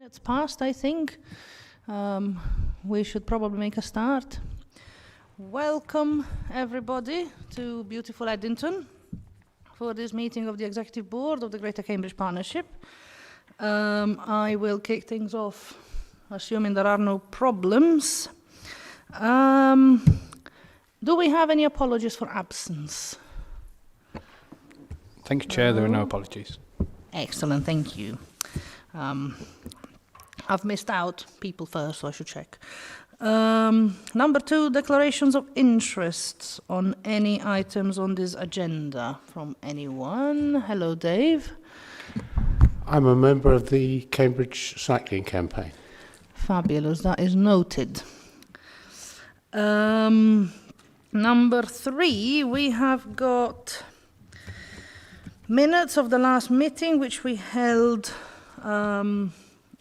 It's past, I think. We should probably make a start. Welcome, everybody, to beautiful Eddington for this meeting of the Executive Board of the Greater Cambridge Partnership. I will kick things off, assuming there are no problems. Do we have any apologies for absence? Thank you, Chair. There are no apologies. Excellent, thank you. I've missed out people first, so I should check. Number 2, declarations of interests on any items on this agenda from anyone. Hello, Dave. I'm a member of the Cambridge Cycling Campaign. Fabulous, that is noted. Number 3, we have got minutes of the last meeting, which we held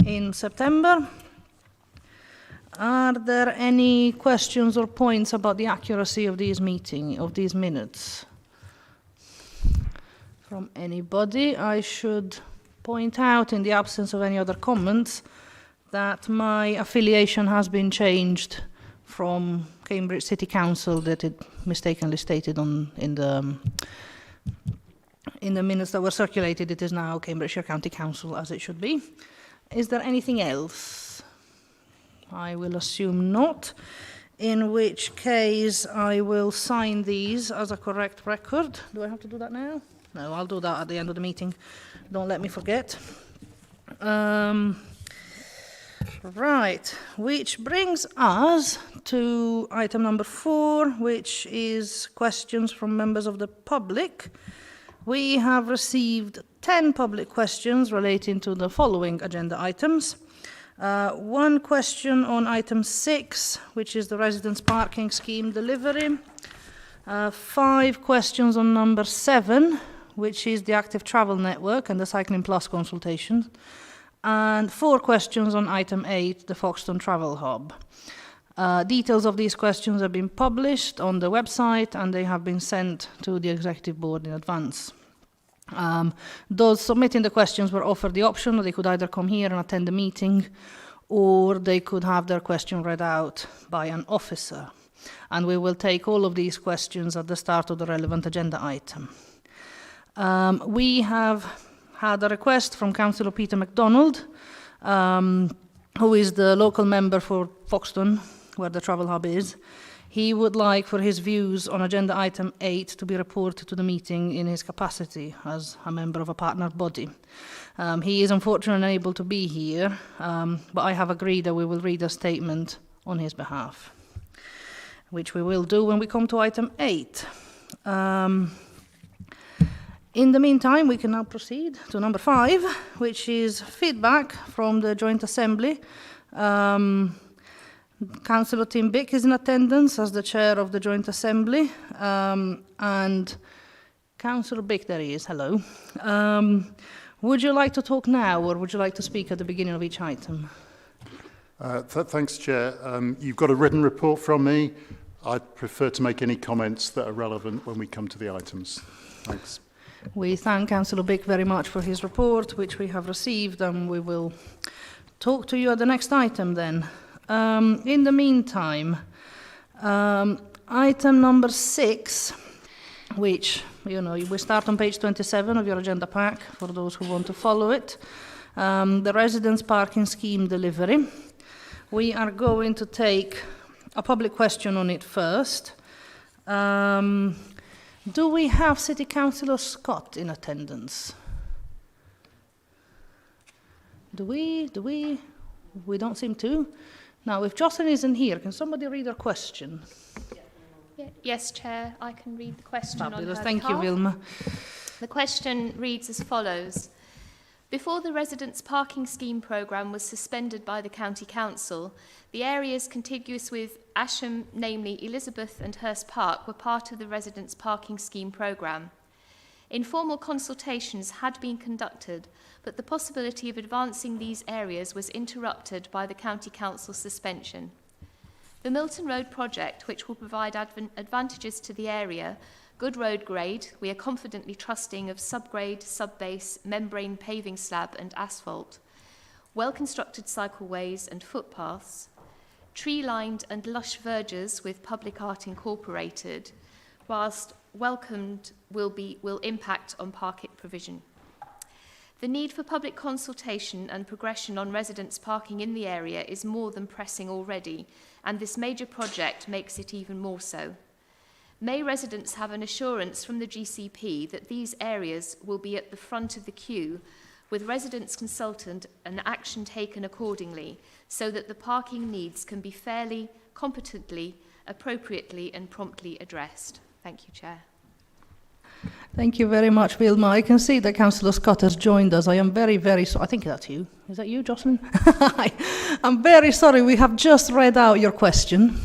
in September. Are there any questions or points about the accuracy of these minutes? From anybody? I should point out, in the absence of any other comments, that my affiliation has been changed from Cambridge City Council that it mistakenly stated in the minutes that were circulated. It is now Cambridgeshire County Council, as it should be. Is there anything else? I will assume not, in which case I will sign these as a correct record. Do I have to do that now? No, I'll do that at the end of the meeting. Don't let me forget. Right, which brings us to item number 4, which is questions from members of the public. We have received 10 public questions relating to the following agenda items. 1 question on item 6, which is the residence parking scheme delivery. 5 questions on number 7, which is the active travel network and the Cycling Plus consultation. And 4 questions on item 8, the Foxton travel hub. Details of these questions have been published on the website and they have been sent to the Executive Board in advance. Those submitting the questions were offered the option that they could either come here and attend the meeting or they could have their question read out by an officer. And we will take all of these questions at the start of the relevant agenda item. We have had a request from Councillor Peter MacDonald, who is the local member for Foxton, where the travel hub is. He would like for his views on agenda item 8 to be reported to the meeting in his capacity as a member of a partner body. He is unfortunately unable to be here, but I have agreed that we will read a statement on his behalf, which we will do when we come to item 8. In the meantime, we can now proceed to number 5, which is feedback from the Joint Assembly. Councillor Tim Bick is in attendance as the chair of the Joint Assembly, and Councillor Bick, there he is, hello. Would you like to talk now, or would you like to speak at the beginning of each item? Thanks, Chair. You've got a written report from me. I'd prefer to make any comments that are relevant when we come to the items. Thanks. We thank Councillor Bick very much for his report, which we have received, and we will talk to you at the next item then. In the meantime, item number 6, which, we start on page 27 of your agenda pack for those who want to follow it, the residence parking scheme delivery. We are going to take a public question on it first. Do we have City Councillor Scott in attendance? Do we? We don't seem to. Now, if Jocelyn isn't here, can somebody read her question? Yes, Chair, I can read the question. Fabulous. On her Thank behalf. you, Wilma. The question reads as follows. Before the residence parking scheme programme was suspended by the County Council, the areas contiguous with Asham, namely Elizabeth and Hurst Park, were part of the residence parking scheme programme. Informal consultations had been conducted, but the possibility of advancing these areas was interrupted by the County Council suspension. The Milton Road project, which will provide advantages to the area, good road grade, we are confidently trusting of subgrade, subbase, membrane paving slab and asphalt, well-constructed cycleways and footpaths, tree-lined and lush verges with public art incorporated, whilst welcomed will impact on parking provision. The need for public consultation and progression on residents' parking in the area is more than pressing already, and this major project makes it even more so. May residents have an assurance from the GCP that these areas will be at the front of the queue, with residents consulted and action taken accordingly, so that the parking needs can be fairly, competently, appropriately and promptly addressed. Thank you, Chair. Thank you very much, Wilma. I can see that Councillor Scott has joined us. I am very, very sorry. I think that's you. Is that you, Jocelyn? I'm very sorry. We have just read out your question,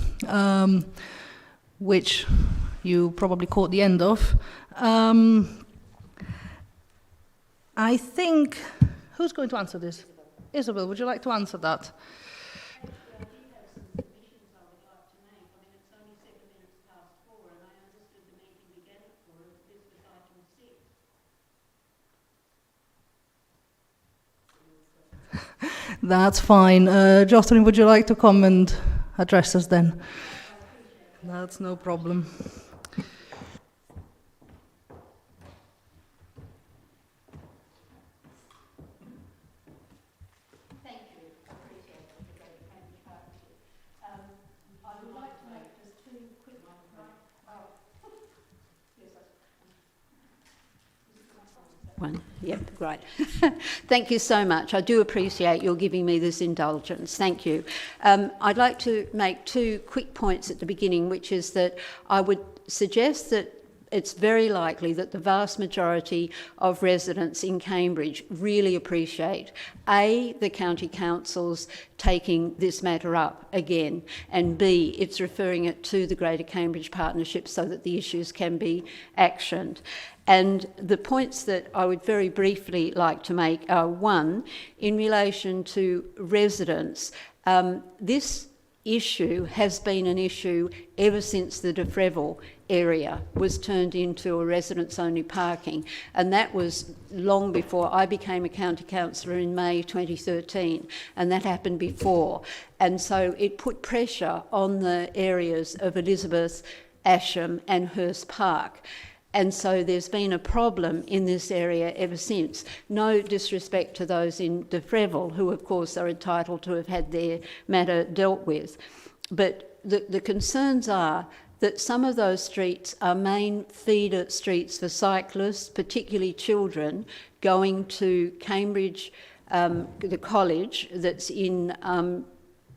which you probably caught the end of. I think, who's going to answer this? Isabel, would you like to answer that? That's fine. Jocelyn, would you like to come and address us then? That's no problem. Thank you. I appreciate it. I would like to make just two quick one. Yep, great. Thank you so much. I do appreciate your giving me this indulgence. Thank you. I'd like to make two quick points at the beginning, which is that I would suggest that it's very likely that the vast majority of residents in Cambridge really appreciate, A, the county councils taking this matter up again, and B, it's referring it to the Greater Cambridge Partnership so that the issues can be actioned. And the points that I would very briefly like to make are, one, in relation to residents, this issue has been an issue ever since the De Freville area was turned into a residents-only parking, and that was long before I became a county councillor in May 2013, and that happened before. And so it put pressure on the areas of Elizabeth, Asham and Hurst Park. And so there's been a problem in this area ever since. No disrespect to those in De Freville, who of course are entitled to have had their matter dealt with. But the concerns are that some of those streets are main feeder streets for cyclists, particularly children, going to Cambridge, the college that's in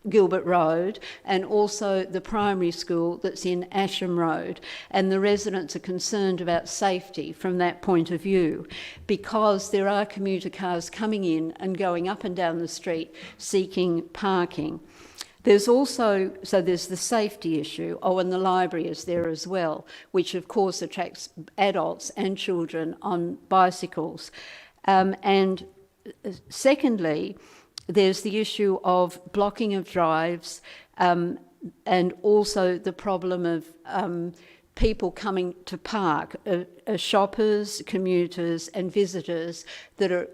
Gilbert Road, and also the primary school that's in Asham Road. And the residents are concerned about safety from that point of view, because there are commuter cars coming in and going up and down the street seeking parking. There's also, so there's the safety issue. Oh, and the library is there as well, which of course attracts adults and children on bicycles. And secondly, there's the issue of blocking of drives, and also the problem of people coming to park, shoppers, commuters and visitors that are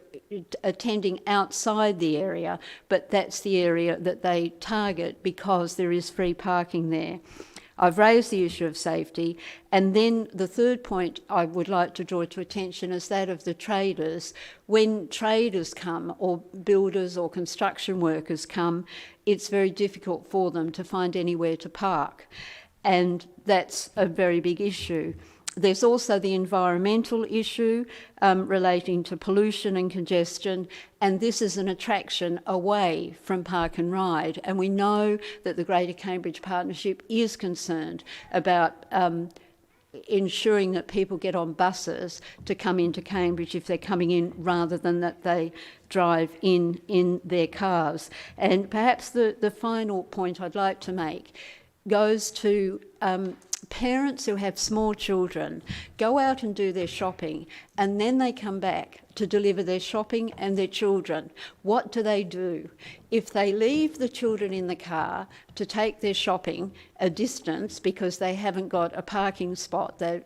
attending outside the area, but that's the area that they target because there is free parking there. I've raised the issue of safety, and then the third point I would like to draw to attention is that of the traders. When traders come, or builders or construction workers come, it's very difficult for them to find anywhere to park, and that's a very big issue. There's also the environmental issue relating to pollution and congestion, and this is an attraction away from park and ride. And we know that the Greater Cambridge Partnership is concerned about ensuring that people get on buses to come into Cambridge if they're coming in, rather than that they drive in their cars. And perhaps the final point I'd like to make, goes to parents who have small children, go out and do their shopping, and then they come back to deliver their shopping and their children. What do? If they leave the children in the car to take their shopping a distance because they haven't got a parking spot, they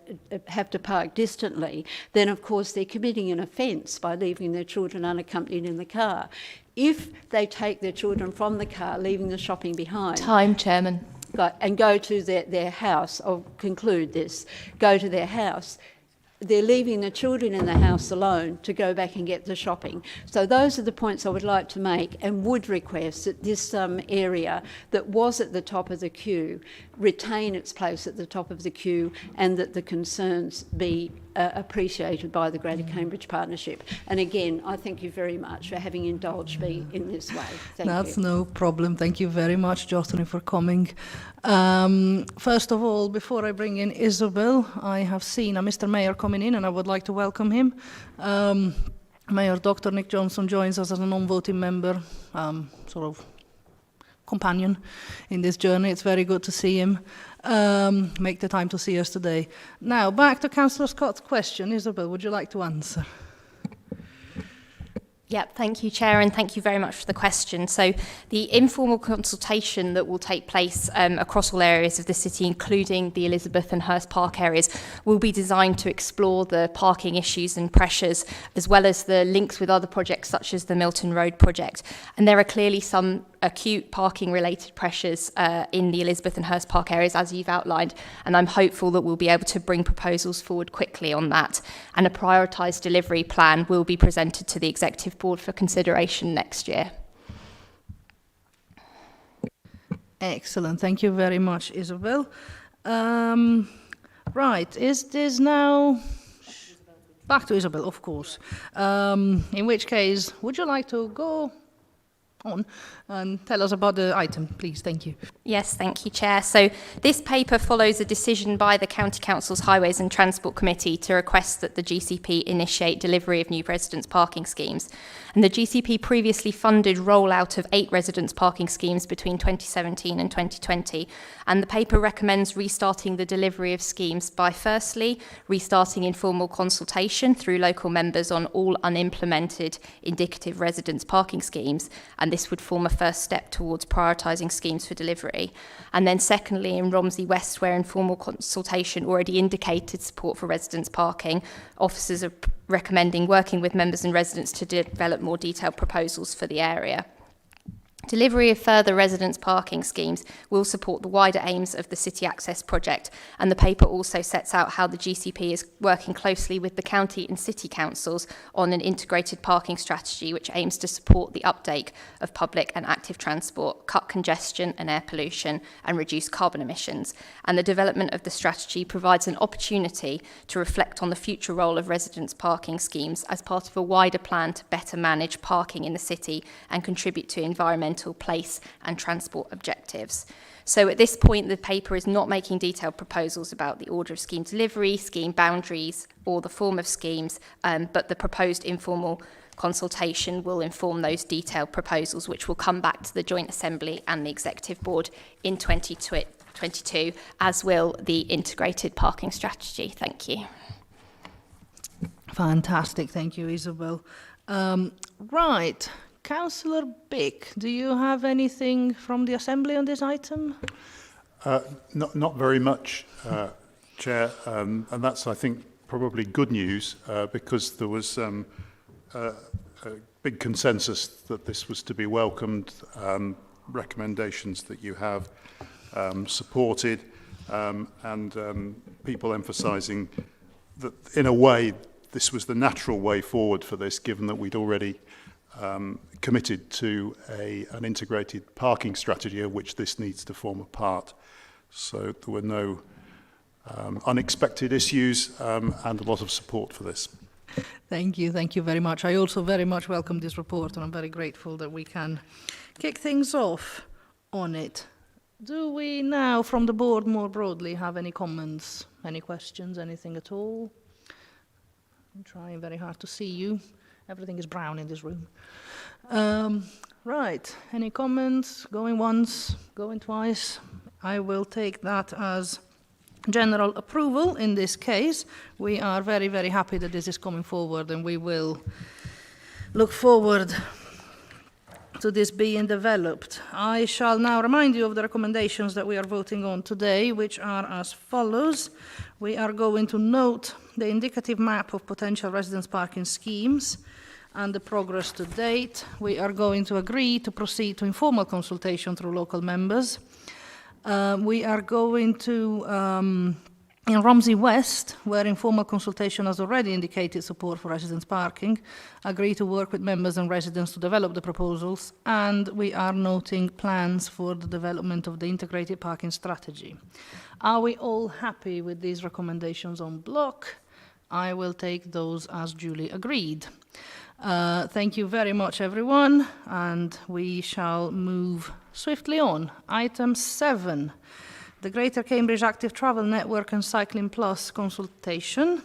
have to park distantly, then of course they're committing an offence by leaving their children unaccompanied in the car. If they take their children from the car, leaving the shopping behind... Time, Chairman. And go to their house, I'll conclude this, go to their house, they're leaving the children in the house alone to go back and get the shopping. So those are the points I would like to make, and would request that this area that was at the top of the queue retain its place at the top of the queue, and that the concerns be appreciated by the Greater Cambridge Partnership. And again, I thank you very much for having indulged me in this way. Thank you. That's no problem. Thank you very much, Jocelyn, for coming. First of all, before I bring in Isabel, I have seen a Mr. Mayor coming in, and I would like to welcome him. Mayor Dr. Nick Johnson joins us as a non-voting member, sort of companion in this journey. It's very good to see him. Make the time to see us today. Now, back to Councillor Scott's question. Isabel, would you like to answer? Yep, thank you, Chair, and thank you very much for the question. So the informal consultation that will take place across all areas of the city, including the Elizabeth and Hurst Park areas, will be designed to explore the parking issues and pressures, as well as the links with other projects such as the Milton Road project. And there are clearly some acute parking-related pressures in the Elizabeth and Hurst Park areas, as you've outlined, and I'm hopeful that we'll be able to bring proposals forward quickly on that. And a prioritised delivery plan will be presented to the Executive Board for consideration next year. Excellent. Thank you very much, Isabel. Right, is this now... Back to Isabel, of course. In which case, would you like to go on and tell us about the item, please? Thank you. Yes, thank you, Chair. So this paper follows a decision by the County Council's Highways and Transport Committee to request that the GCP initiate delivery of new residence parking schemes. And the GCP previously funded rollout of 8 residence parking schemes between 2017 and 2020. And the paper recommends restarting the delivery of schemes by, firstly, restarting informal consultation through local members on all unimplemented indicative residence parking schemes. And this would form a first step towards prioritising schemes for delivery. And then secondly, in Romsey West, where informal consultation already indicated support for residence parking, officers are recommending working with members and residents to develop more detailed proposals for the area. Delivery of further residence parking schemes will support the wider aims of the City Access project, and the paper also sets out how the GCP is working closely with the county and city councils on an integrated parking strategy which aims to support the uptake of public and active transport, cut congestion and air pollution, and reduce carbon emissions. And the development of the strategy provides an opportunity to reflect on the future role of residence parking schemes as part of a wider plan to better manage parking in the city and contribute to environmental, place and transport objectives. So at this point, the paper is not making detailed proposals about the order of scheme delivery, scheme boundaries, or the form of schemes, but the proposed informal consultation will inform those detailed proposals, which will come back to the Joint Assembly and the Executive Board in 2022, as will the integrated parking strategy. Thank you. Fantastic. Thank you, Isabel. Right. Councillor Bick, do you have anything from the Assembly on this item? Not very much, Chair, and that's, I think, probably good news because there was a big consensus that this was to be welcomed, recommendations that you have supported, and people emphasising that, in a way, this was the natural way forward for this, given that we'd already committed to an integrated parking strategy of which this needs to form a part. So there were no unexpected issues and a lot of support for this. Thank you very much. I also very much welcome this report, and I'm very grateful that we can kick things off on it. Do we now, from the board more broadly, have any comments, any questions, anything at all? I'm trying very hard to see you. Everything is brown in this room. Right, any comments? Going once, going twice? I will take that as general approval in this case. We are very, very happy that this is coming forward, and we will look forward to this being developed. I shall now remind you of the recommendations that we are voting on today, which are as follows. We are going to note the indicative map of potential residence parking schemes and the progress to date. We are going to agree to proceed to informal consultation through local members. We are going to, in Romsey West, where informal consultation has already indicated support for residence parking, agree to work with members and residents to develop the proposals, and we are noting plans for the development of the integrated parking strategy. Are we all happy with these recommendations on block? I will take those as duly agreed. Thank you very much, everyone, and we shall move swiftly on. Item 7, the Greater Cambridge Active Travel Network and Cycling Plus consultation.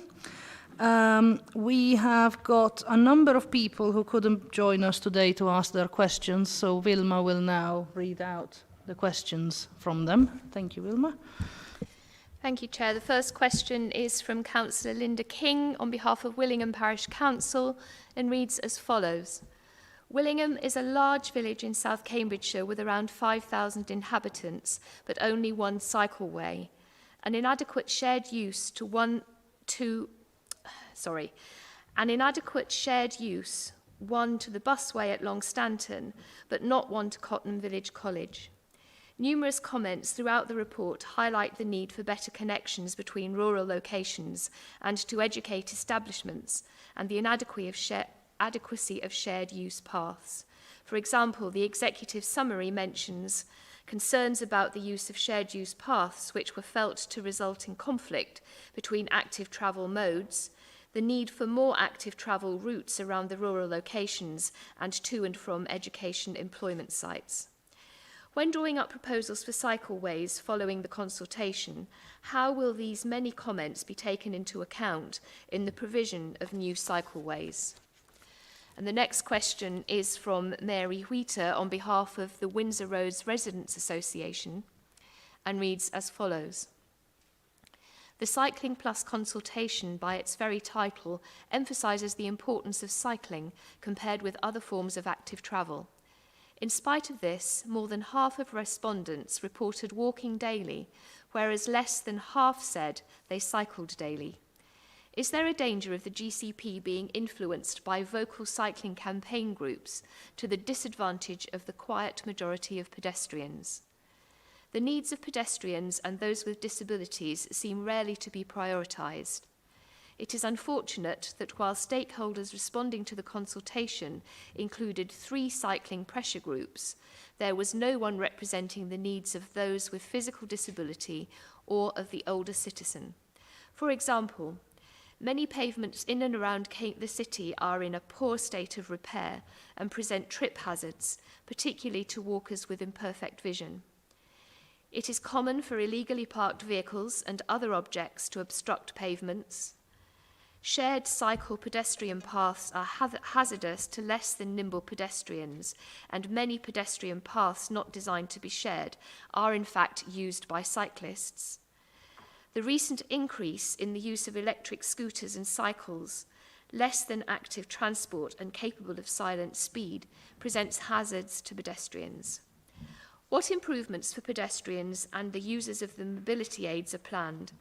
We have got a number of people who couldn't join us today to ask their questions, so Wilma will now read out the questions from them. Thank you, Wilma. Thank you, Chair. The first question is from Councillor Linda King on behalf of Willingham Parish Council and reads as follows. Willingham is a large village in South Cambridgeshire with around 5,000 inhabitants, but only one cycleway. An inadequate shared use one to the busway at Long Stanton, but not one to Cotton Village College. Numerous comments throughout the report highlight the need for better connections between rural locations and to educate establishments and the adequacy of shared use paths. For example, the executive summary mentions concerns about the use of shared use paths which were felt to result in conflict between active travel modes, the need for more active travel routes around the rural locations and to and from education employment sites. When drawing up proposals for cycleways following the consultation, how will these many comments be taken into account in the provision of new cycleways? And the next question is from Mary Wheater on behalf of the Windsor Roads Residents Association and reads as follows. The Cycling Plus consultation, by its very title, emphasises the importance of cycling compared with other forms of active travel. In spite of this, more than half of respondents reported walking daily, whereas less than half said they cycled daily. Is there a danger of the GCP being influenced by vocal cycling campaign groups to the disadvantage of the quiet majority of pedestrians? The needs of pedestrians and those with disabilities seem rarely to be prioritised. It is unfortunate that while stakeholders responding to the consultation included 3 cycling pressure groups, there was no one representing the needs of those with physical disability or of the older citizen. For example, many pavements in and around the city are in a poor state of repair and present trip hazards, particularly to walkers with imperfect vision. It is common for illegally parked vehicles and other objects to obstruct pavements. Shared cycle-pedestrian paths are hazardous to less than nimble pedestrians, and many pedestrian paths not designed to be shared are in fact used by cyclists. The recent increase in the use of electric scooters and cycles, less than active transport and capable of silent speed, presents hazards to pedestrians. What improvements for pedestrians and the users of the mobility aids are planned?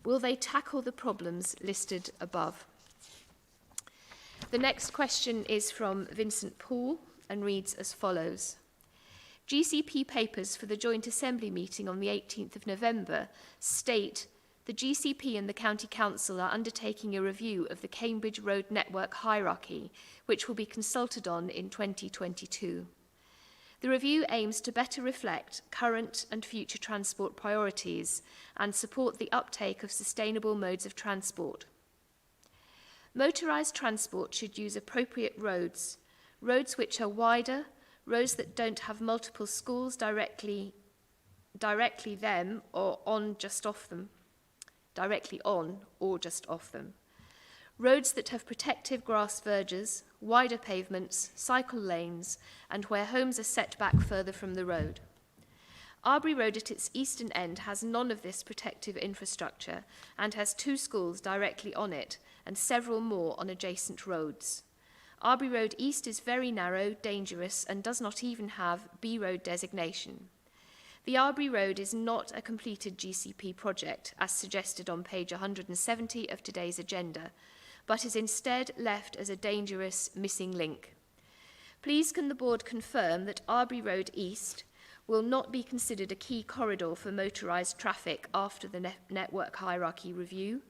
Will they tackle the problems listed above? The next question is from Vincent Poole and reads as follows. GCP papers for the Joint Assembly meeting on the 18th of November state the GCP and the County Council are undertaking a review of the Cambridge Road Network hierarchy, which will be consulted on in 2022. The review aims to better reflect current and future transport priorities and support the uptake of sustainable modes of transport. Motorised transport should use appropriate roads which are wider, roads that don't have multiple schools directly on or just off them. Roads that have protective grass verges, wider pavements, cycle lanes, and where homes are set back further from the road. Arbury Road at its eastern end has none of this protective infrastructure and has 2 schools directly on it and several more on adjacent roads. Arbury Road East is very narrow, dangerous, and does not even have B Road designation. The Arbury Road is not a completed GCP project, as suggested on page 170 of today's agenda, but is instead left as a dangerous missing link. Please can the board confirm that Arbury Road East will not be considered a key corridor for motorised traffic after the network hierarchy review,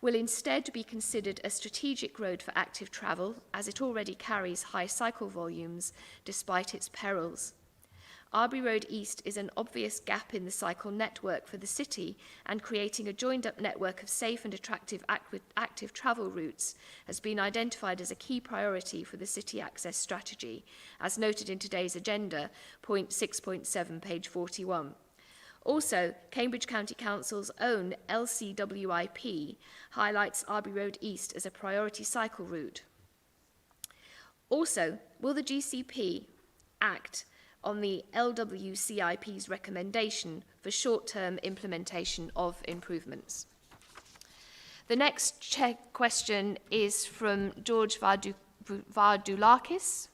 will instead be considered a strategic road for active travel, as it already carries high cycle volumes despite its perils. Arbury Road East is an obvious gap in the cycle network for the city, and creating a joined-up network of safe and attractive active travel routes has been identified as a key priority for the city access strategy, as noted in today's agenda, point 6.7, page 41. Also, Cambridge County Council's own LCWIP highlights Arbury Road East as a priority cycle route. Also, will the GCP act on the LWCIP's recommendation for short-term implementation of improvements? The next question is from George Vardoulakis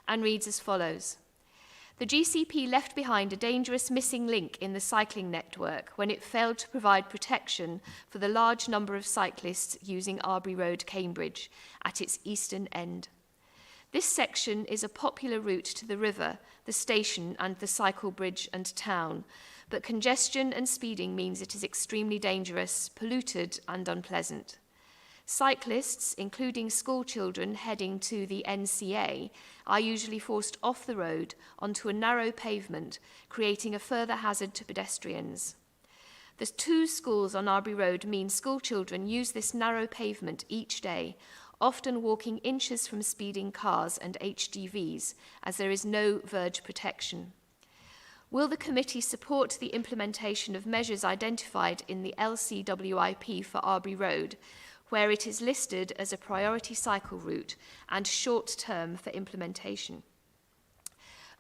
and reads as follows. The GCP left behind a dangerous missing link in the cycling network when it failed to provide protection for the large number of cyclists using Arbury Road, Cambridge, at its eastern end. This section is a popular route to the river, the station and the cycle bridge and town, but congestion and speeding means it is extremely dangerous, polluted and unpleasant. Cyclists, including school children heading to the NCA, are usually forced off the road onto a narrow pavement, creating a further hazard to pedestrians. The 2 schools on Arbury Road mean school children use this narrow pavement each day, often walking inches from speeding cars and HGVs, as there is no verge protection. Will the committee support the implementation of measures identified in the LCWIP for Arbury Road, where it is listed as a priority cycle route and short-term for implementation?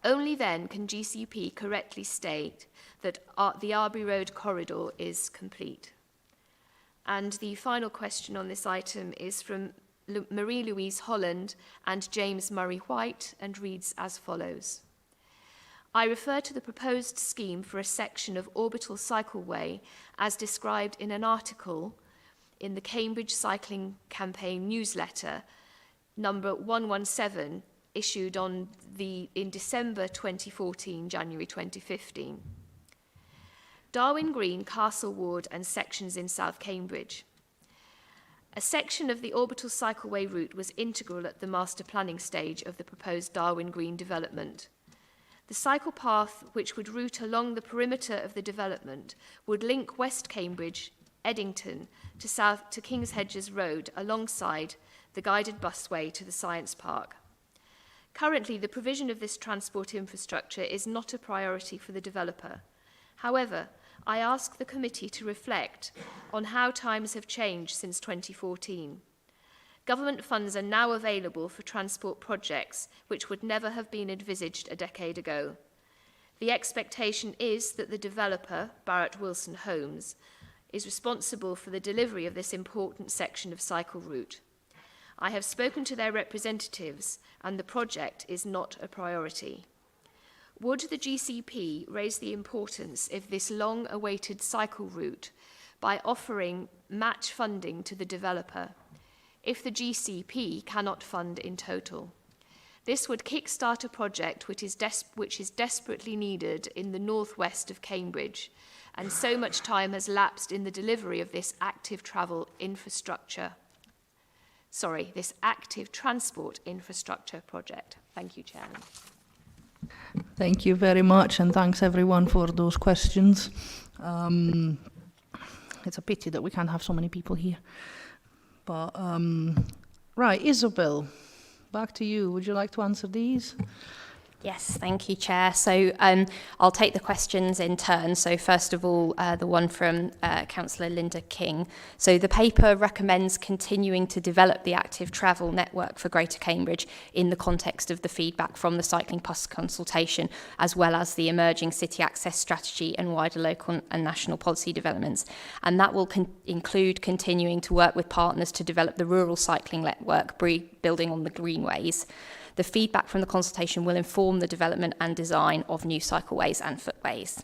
Only then can GCP correctly state that the Arbury Road corridor is complete. And the final question on this item is from Marie-Louise Holland and James Murray-White and reads as follows. I refer to the proposed scheme for a section of orbital cycleway as described in an article in the Cambridge Cycling Campaign newsletter, number 117, issued in December 2014, January 2015. Darwin Green, Castle Ward and sections in South Cambridge. A section of the orbital cycleway route was integral at the master planning stage of the proposed Darwin Green development. The cycle path, which would route along the perimeter of the development, would link West Cambridge, Eddington, to King's Hedges Road alongside the guided busway to the Science Park. Currently, the provision of this transport infrastructure is not a priority for the developer. However, I ask the committee to reflect on how times have changed since 2014. Government funds are now available for transport projects which would never have been envisaged a decade ago. The expectation is that the developer, Barrett Wilson Homes, is responsible for the delivery of this important section of cycle route. I have spoken to their representatives and the project is not a priority. Would the GCP raise the importance of this long-awaited cycle route by offering match funding to the developer, if the GCP cannot fund in total? This would kickstart a project which is desperately needed in the northwest of Cambridge, and so much time has lapsed in the delivery of this active transport infrastructure project. Thank you, Chairman. Thank you very much, and thanks everyone for those questions. It's a pity that we can't have so many people here. But, right, Isabel, back to you. Would you like to answer these? Yes, thank you, Chair. So I'll take the questions in turn. So first of all, the one from Councillor Linda King. So the paper recommends continuing to develop the active travel network for Greater Cambridge in the context of the feedback from the Cycling Plus consultation, as well as the emerging city access strategy and wider local and national policy developments. And that will include continuing to work with partners to develop the rural cycling network, building on the greenways. The feedback from the consultation will inform the development and design of new cycleways and footways.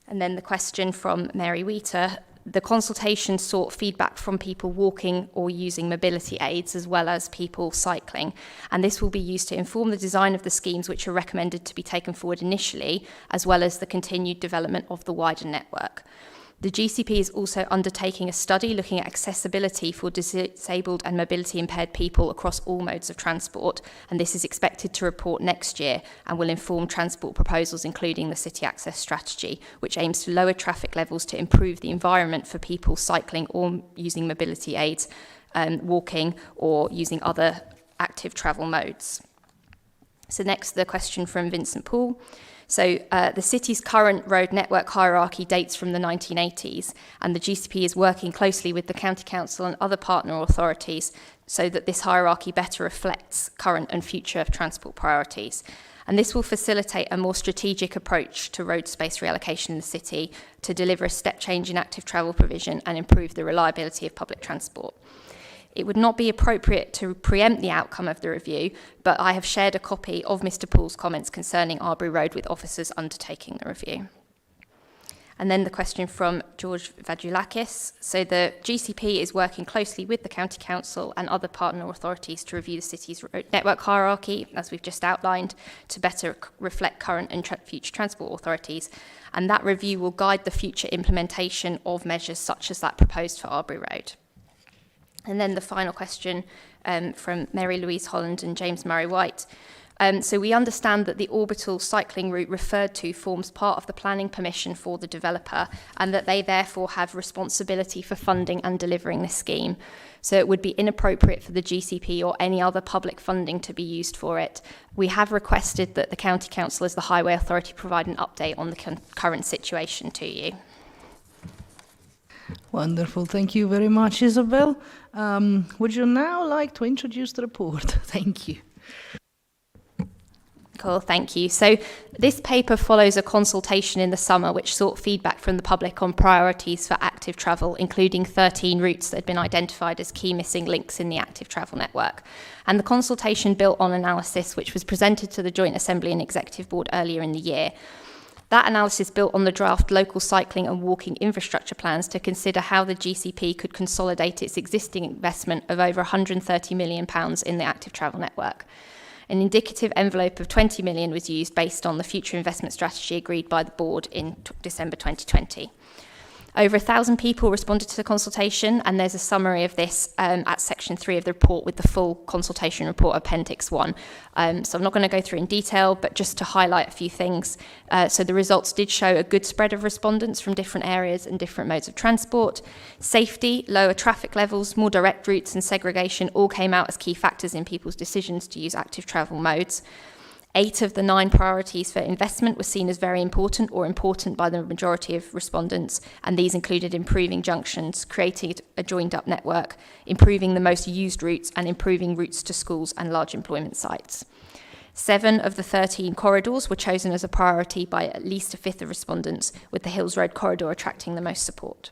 And then the question from Mary Wheater. The consultation sought feedback from people walking or using mobility aids, as well as people cycling. And this will be used to inform the design of the schemes which are recommended to be taken forward initially, as well as the continued development of the wider network. The GCP is also undertaking a study looking at accessibility for disabled and mobility impaired people across all modes of transport, and this is expected to report next year and will inform transport proposals including the city access strategy, which aims to lower traffic levels to improve the environment for people cycling or using mobility aids, walking or using other active travel modes. So next, the question from Vincent Poole. So the city's current road network hierarchy dates from the 1980s, and the GCP is working closely with the County Council and other partner authorities so that this hierarchy better reflects current and future transport priorities. And this will facilitate a more strategic approach to road space reallocation in the city to deliver a step change in active travel provision and improve the reliability of public transport. It would not be appropriate to preempt the outcome of the review, but I have shared a copy of Mr. Poole's comments concerning Arbury Road with officers undertaking the review. And then the question from George Vadoulakis. So the GCP is working closely with the County Council and other partner authorities to review the city's road network hierarchy, as we've just outlined, to better reflect current and future transport authorities. And that review will guide the future implementation of measures such as that proposed for Arbury Road. And then the final question from Mary Louise Holland and James Murray White. So we understand that the orbital cycling route referred to forms part of the planning permission for the developer, and that they therefore have responsibility for funding and delivering this scheme. So it would be inappropriate for the GCP or any other public funding to be used for it. We have requested that the County Council as the Highway Authority provide an update on the current situation to you. Wonderful. Thank you very much, Isabel. Would you now like to introduce the report? Thank you. Cool, thank you. So this paper follows a consultation in the summer which sought feedback from the public on priorities for active travel, including 13 routes that had been identified as key missing links in the active travel network. And the consultation built on analysis which was presented to the Joint Assembly and Executive Board earlier in the year. That analysis built on the draft local cycling and walking infrastructure plans to consider how the GCP could consolidate its existing investment of over £130 million in the active travel network. An indicative envelope of £20 million was used based on the future investment strategy agreed by the board in December 2020. Over 1,000 people responded to the consultation, and there's a summary of this at section 3 of the report with the full consultation report, appendix 1. So I'm not going to go through in detail, but just to highlight a few things. So the results did show a good spread of respondents from different areas and different modes of transport. Safety, lower traffic levels, more direct routes and segregation all came out as key factors in people's decisions to use active travel modes. 8 of the 9 priorities for investment were seen as very important or important by the majority of respondents, and these included improving junctions, creating a joined-up network, improving the most used routes, and improving routes to schools and large employment sites. 7 of the 13 corridors were chosen as a priority by at least a fifth of respondents, with the Hills Road corridor attracting the most support.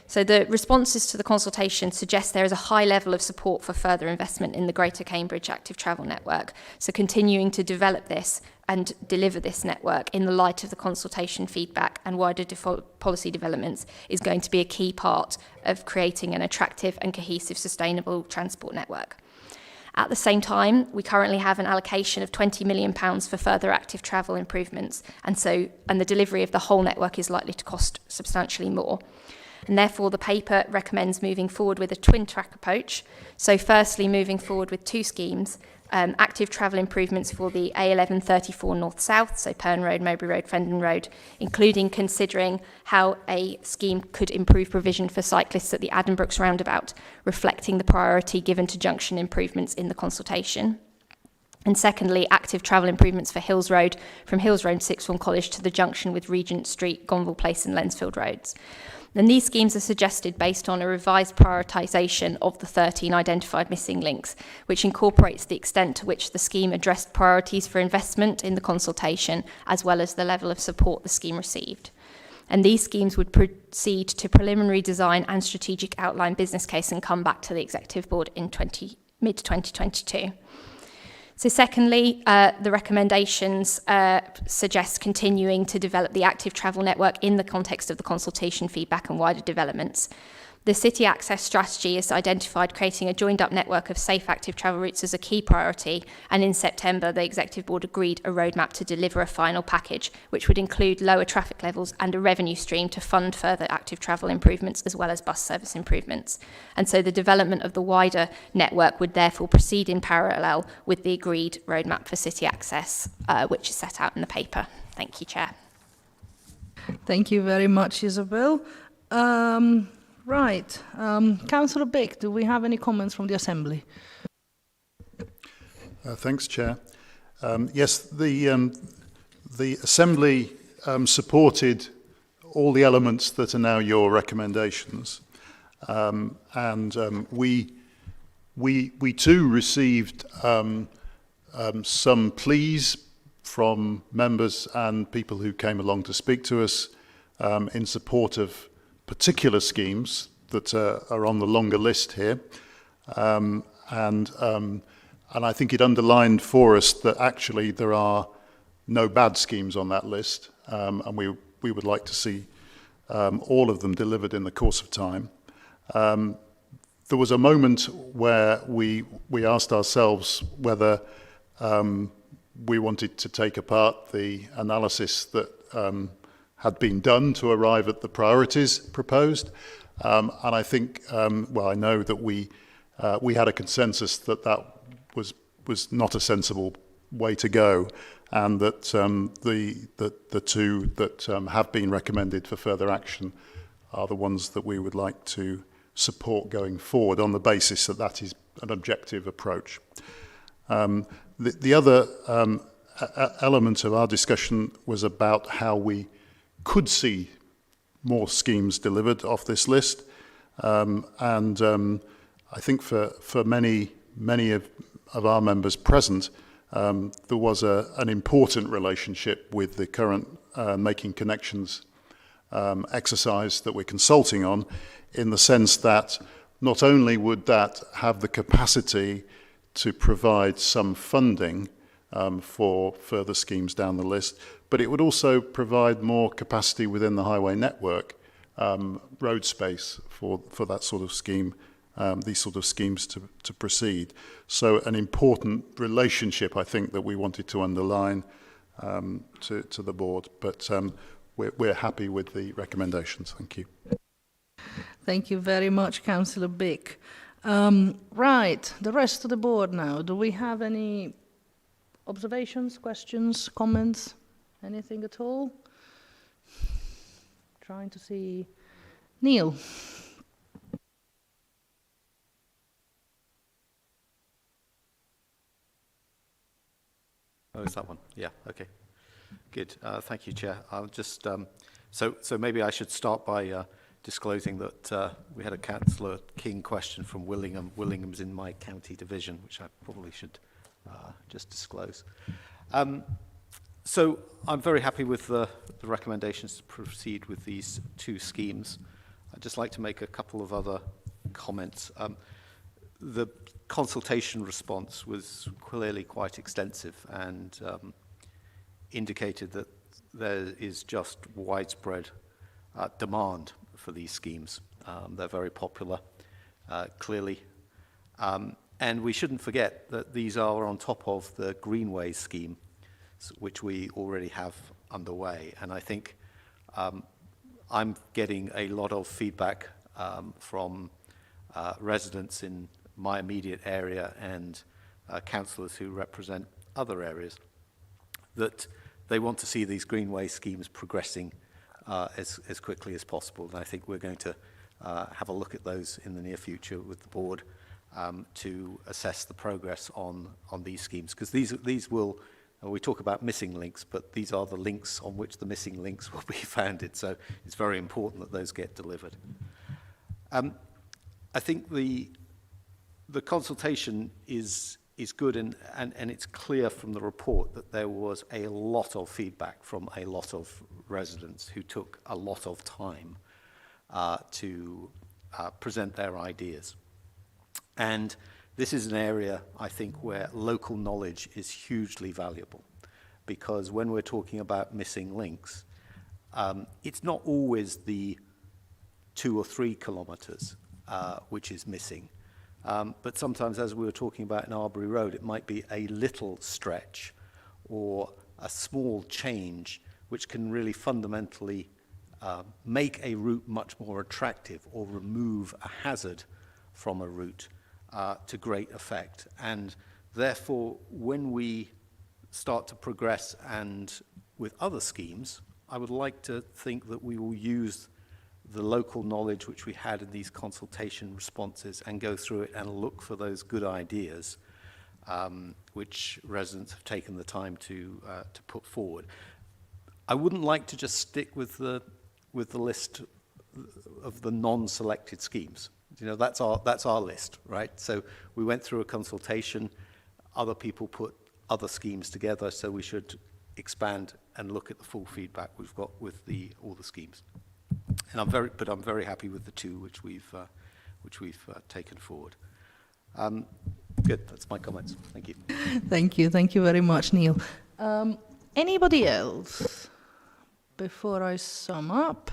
So the responses to the consultation suggest there is a high level of support for further investment in the Greater Cambridge Active Travel Network. So continuing to develop this and deliver this network in the light of the consultation feedback and wider policy developments is going to be a key part of creating an attractive and cohesive sustainable transport network. At the same time, we currently have an allocation of £20 million for further active travel improvements, and the delivery of the whole network is likely to cost substantially more. And therefore, the paper recommends moving forward with a twin-track approach. So firstly, moving forward with 2 schemes, active travel improvements for the A1134 North-South, so Pern Road, Mowbray Road, Fendon Road, including considering how a scheme could improve provision for cyclists at the Addenbrooks roundabout, reflecting the priority given to junction improvements in the consultation. And secondly, active travel improvements for Hills Road, from Hills Road Sixth Form College to the junction with Regent Street, Gonville Place and Lensfield Roads. And these schemes are suggested based on a revised prioritisation of the 13 identified missing links, which incorporates the extent to which the scheme addressed priorities for investment in the consultation, as well as the level of support the scheme received. And these schemes would proceed to preliminary design and strategic outline business case and come back to the Executive Board in mid-2022. So secondly, the recommendations suggest continuing to develop the active travel network in the context of the consultation feedback and wider developments. The city access strategy has identified creating a joined-up network of safe active travel routes as a key priority, and in September, the Executive Board agreed a roadmap to deliver a final package, which would include lower traffic levels and a revenue stream to fund further active travel improvements as well as bus service improvements. And so the development of the wider network would therefore proceed in parallel with the agreed roadmap for city access, which is set out in the paper. Thank you, Chair. Thank you very much, Isabel. Right. Councillor Bick, do we have any comments from the Assembly? Thanks, Chair. Yes, the Assembly supported all the elements that are now your recommendations, and we too received some pleas from members and people who came along to speak to us in support of particular schemes that are on the longer list here. And I think it underlined for us that actually there are no bad schemes on that list, and we would like to see all of them delivered in the course of time. There was a moment where we asked ourselves whether we wanted to take apart the analysis that had been done to arrive at the priorities proposed, and I think, well, I know that we had a consensus that that was not a sensible way to go, and that the two that have been recommended for further action are the ones that we would like to support going forward on the basis that that is an objective approach. The other element of our discussion was about how we could see more schemes delivered off this list, and I think for many of our members present, there was an important relationship with the current Making Connections exercise that we're consulting on, in the sense that not only would that have the capacity to provide some funding for further schemes down the list, but it would also provide more capacity within the highway network, road space for that sort of scheme, these sort of schemes to proceed. So an important relationship, I think, that we wanted to underline to the board, but we're happy with the recommendations. Thank you. Thank you very much, Councillor Bick. Right, the rest of the board now. Do we have any observations, questions, comments, anything at all? Trying to see Neil. Oh, is that one? Yeah, okay. Good. Thank you, Chair. I'll just, so maybe I should start by disclosing that we had a Councillor King question from Willingham. Willingham's in my county division, which I probably should just disclose. So I'm very happy with the recommendations to proceed with these two schemes. I'd just like to make a couple of other comments. The consultation response was clearly quite extensive and indicated that there is just widespread demand for these schemes. They're very popular, clearly. And we shouldn't forget that these are on top of the Greenway scheme, which we already have underway. And I think I'm getting a lot of feedback from residents in my immediate area and councillors who represent other areas that they want to see these Greenway schemes progressing as quickly as possible. And I think we're going to have a look at those in the near future with the board to assess the progress on these schemes, because these will, we talk about missing links, but these are the links on which the missing links will be founded, so it's very important that those get delivered. I think the consultation is good, and it's clear from the report that there was a lot of feedback from a lot of residents who took a lot of time to present their ideas. And this is an area, I think, where local knowledge is hugely valuable, because when we're talking about missing links, it's not always the 2 or 3 kilometres which is missing. But sometimes, as we were talking about in Arbury Road, it might be a little stretch or a small change which can really fundamentally make a route much more attractive or remove a hazard from a route to great effect. And therefore, when we start to progress and with other schemes, I would like to think that we will use the local knowledge which we had in these consultation responses and go through it and look for those good ideas which residents have taken the time to put forward. I wouldn't like to just stick with the list of the non-selected schemes. You know, that's our list, right? So we went through a consultation. Other people put other schemes together, so we should expand and look at the full feedback we've got with all the schemes. And I'm very happy with the 2 which we've taken forward. Good. That's my comments. Thank you. Thank you very much, Neil. Anybody else? Before I sum up,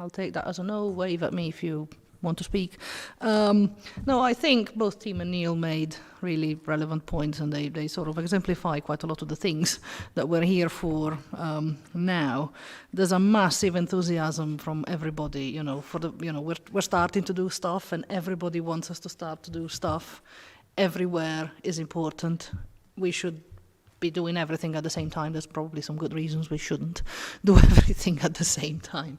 I'll take that as a no. Wave at me if you want to speak. No, I think both Tim and Neil made really relevant points, and they sort of exemplify quite a lot of the things that we're here for now. There's a massive enthusiasm from everybody, you know, we're starting to do stuff, and everybody wants us to start to do stuff. Everywhere is important. We should be doing everything at the same time. There's probably some good reasons we shouldn't do everything at the same time.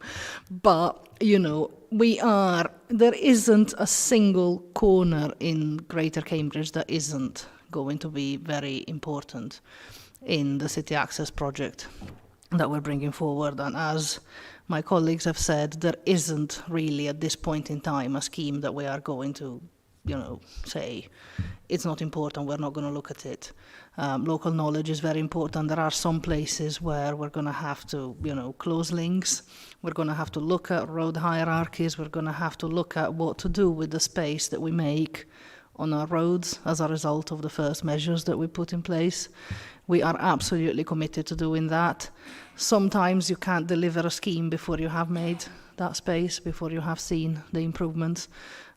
But, you know, there isn't a single corner in Greater Cambridge that isn't going to be very important in the City Access project that we're bringing forward. And as my colleagues have said, there isn't really at this point in time a scheme that we are going to, you know, say it's not important, we're not going to look at it. Local knowledge is very important. There are some places where we're going to have to, you know, close links. We're going to have to look at road hierarchies. We're going to have to look at what to do with the space that we make on our roads as a result of the first measures that we put in place. We are absolutely committed to doing that. Sometimes you can't deliver a scheme before you have made that space, before you have seen the improvements.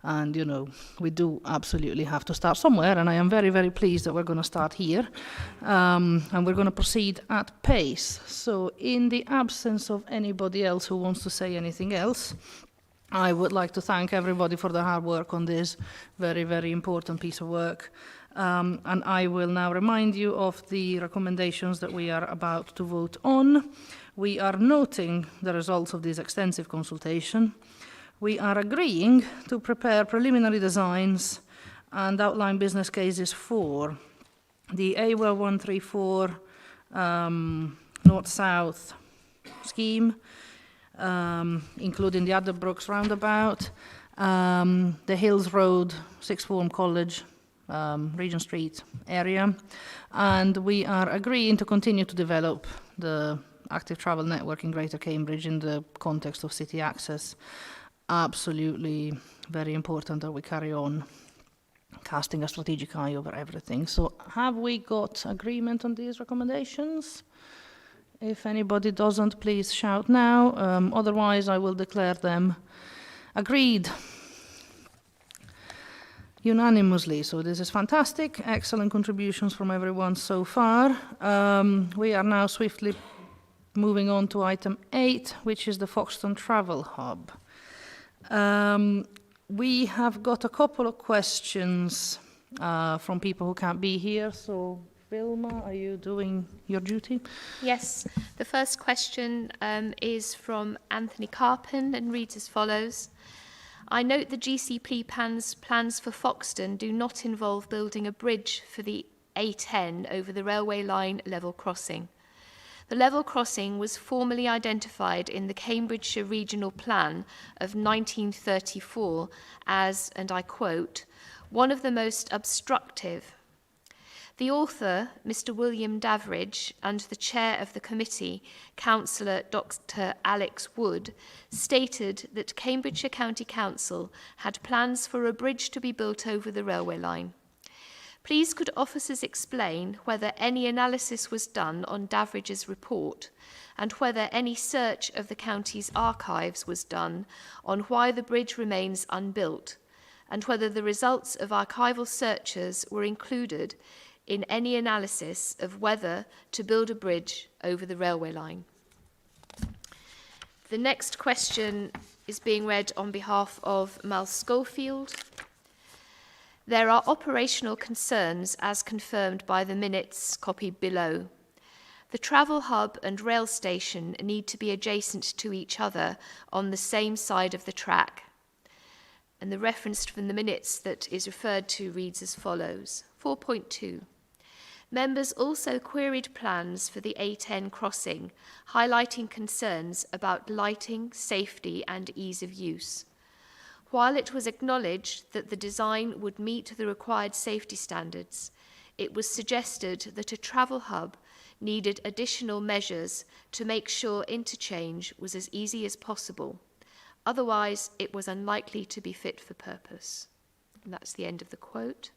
And, you know, we do absolutely have to start somewhere, and I am very, very pleased that we're going to start here, and we're going to proceed at pace. So in the absence of anybody else who wants to say anything else, I would like to thank everybody for their hard work on this very, very important piece of work. And I will now remind you of the recommendations that we are about to vote on. We are noting the results of this extensive consultation. We are agreeing to prepare preliminary designs and outline business cases for the AWEL 134 north-south scheme, including the Adderbrooks roundabout, the Hills Road, Sixth Form College, Regent Street area, and we are agreeing to continue to develop the active travel network in Greater Cambridge in the context of city access. Absolutely very important that we carry on casting a strategic eye over everything. So have we got agreement on these recommendations? If anybody doesn't, please shout now. Otherwise, I will declare them agreed unanimously. So this is fantastic. Excellent contributions from everyone so far. We are now swiftly moving on to item 8, which is the Foxton Travel Hub. We have got a couple of questions from people who can't be here. So, Vilma, are you doing your duty? Yes. The first question is from Anthony Carpin and reads as follows. I note the GCP plans for Foxton do not involve building a bridge for the A10 over the railway line level crossing. The level crossing was formally identified in the Cambridgeshire Regional Plan of 1934 as, and I quote, one of the most obstructive. The author, Mr. William Daveridge, and the chair of the committee, Councillor Dr. Alex Wood, stated that Cambridgeshire County Council had plans for a bridge to be built over the railway line. Please could officers explain whether any analysis was done on Daveridge's report and whether any search of the county's archives was done on why the bridge remains unbuilt, and whether the results of archival searches were included in any analysis of whether to build a bridge over the railway line. The next question is being read on behalf of Mal Schofield. There are operational concerns as confirmed by the minutes copied below. The travel hub and rail station need to be adjacent to each other on the same side of the track. And the reference from the minutes that is referred to reads as follows. 4.2. Members also queried plans for the A10 crossing, highlighting concerns about lighting, safety and ease of use. While it was acknowledged that the design would meet the required safety standards, it was suggested that a travel hub needed additional measures to make sure interchange was as easy as possible. Otherwise, it was unlikely to be fit for purpose. And that's the end of the quote.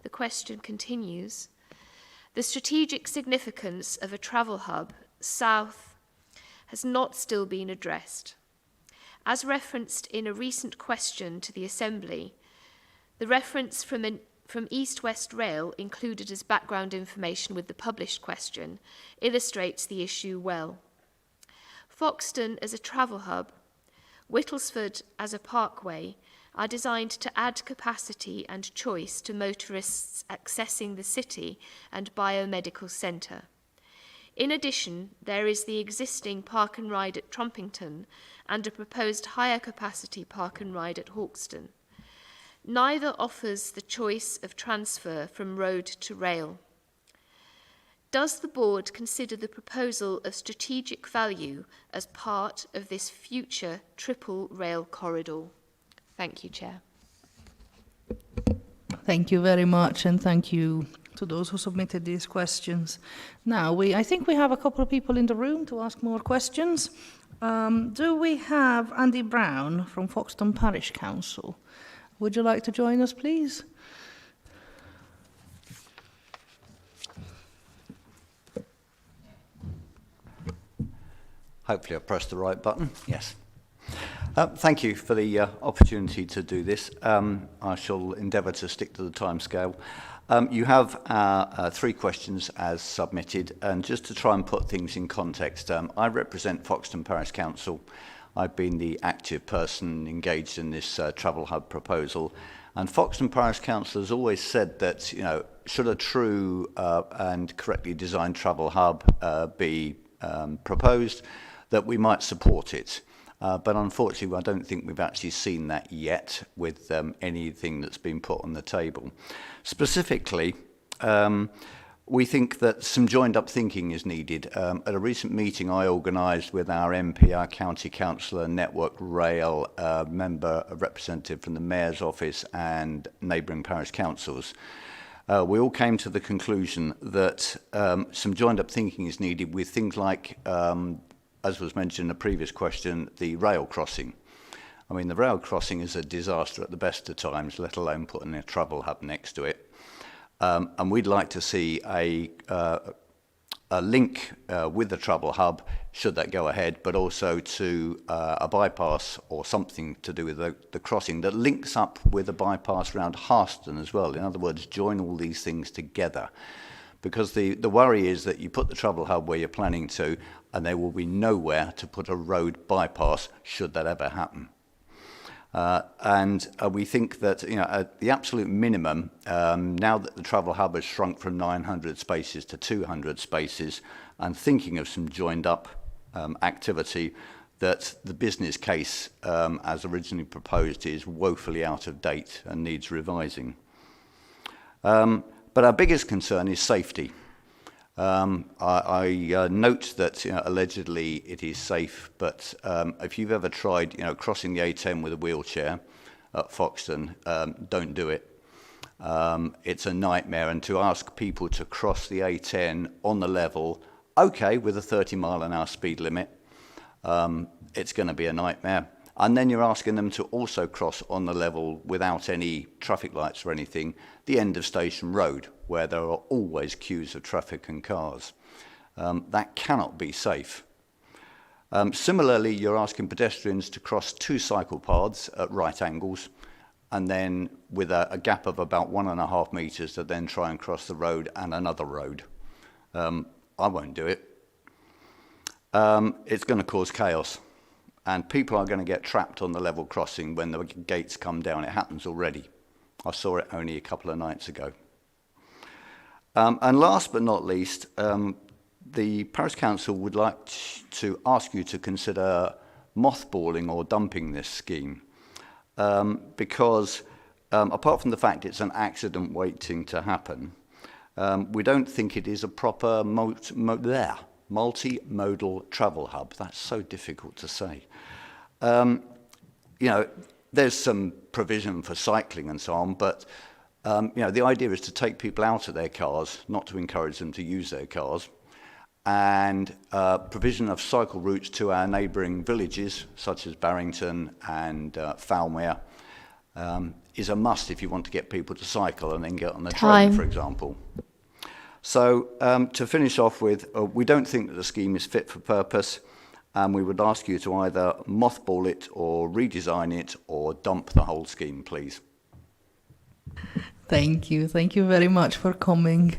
The question continues. The strategic significance of a travel hub south has not still been addressed. As referenced in a recent question to the Assembly, the reference from East West Rail included as background information with the published question illustrates the issue well. Foxton as a travel hub, Whittlesford as a parkway are designed to add capacity and choice to motorists accessing the city and biomedical centre. In addition, there is the existing park and ride at Trumpington and a proposed higher capacity park and ride at Hawkston. Neither offers the choice of transfer from road to rail. Does the board consider the proposal of strategic value as part of this future triple rail corridor? Thank you, Chair. Thank you very much, and thank you to those who submitted these questions. Now, I think we have a couple of people in the room to ask more questions. Do we have Andy Brown from Foxton Parish Council? Would you like to join us, please? Hopefully I've pressed the right button. Yes. Thank you for the opportunity to do this. I shall endeavour to stick to the timescale. You have 3 questions as submitted, and just to try and put things in context, I represent Foxton Parish Council. I've been the active person engaged in this travel hub proposal, and Foxton Parish Council has always said that, you know, should a true and correctly designed travel hub be proposed, that we might support it. But unfortunately, I don't think we've actually seen that yet with anything that's been put on the table. Specifically, we think that some joined-up thinking is needed. At a recent meeting I organised with our MP, our county councillor, Network Rail member, a representative from the Mayor's office and neighbouring parish councils, we all came to the conclusion that some joined-up thinking is needed with things like as was mentioned in a previous question, the rail crossing. I mean, the rail crossing is a disaster at the best of times, let alone putting a travel hub next to it. And we'd like to see a link with the travel hub, should that go ahead, but also to a bypass or something to do with the crossing that links up with a bypass around Harston as well. In other words, join all these things together. Because the worry is that you put the travel hub where you're planning to, and there will be nowhere to put a road bypass should that ever happen. And we think that, you know, at the absolute minimum, now that the travel hub has shrunk from 900 spaces to 200 spaces, and thinking of some joined up activity, that the business case, as originally proposed, is woefully out of date and needs revising. But our biggest concern is safety. I note that allegedly it is safe, but if you've ever tried crossing the A10 with a wheelchair at Foxton, don't do it. It's a nightmare, and to ask people to cross the A10 on the level, okay, with a 30-mile-an-hour speed limit, it's going to be a nightmare. And then you're asking them to also cross on the level without any traffic lights or anything, the end of Station Road, where there are always queues of traffic and cars. That cannot be safe. Similarly, you're asking pedestrians to cross 2 cycle paths at right angles, and then with a gap of about 1.5 metres to then try and cross the road and another road. I won't do it. It's going to cause chaos. And people are going to get trapped on the level crossing when the gates come down. It happens already. I saw it only a couple of nights ago. And last but not least, the Parish Council would like to ask you to consider mothballing or dumping this scheme. Because apart from the fact it's an accident waiting to happen, we don't think it is a proper multimodal travel hub. That's so difficult to say. There's some provision for cycling and so on, but the idea is to take people out of their cars, not to encourage them to use their cars, and provision of cycle routes to our neighbouring villages, such as Barrington and Falmere, is a must if you want to get people to cycle and then get on the train, for example. So to finish off with, we don't think that the scheme is fit for purpose, and we would ask you to either mothball it or redesign it or dump the whole scheme, please. Thank you very much for coming.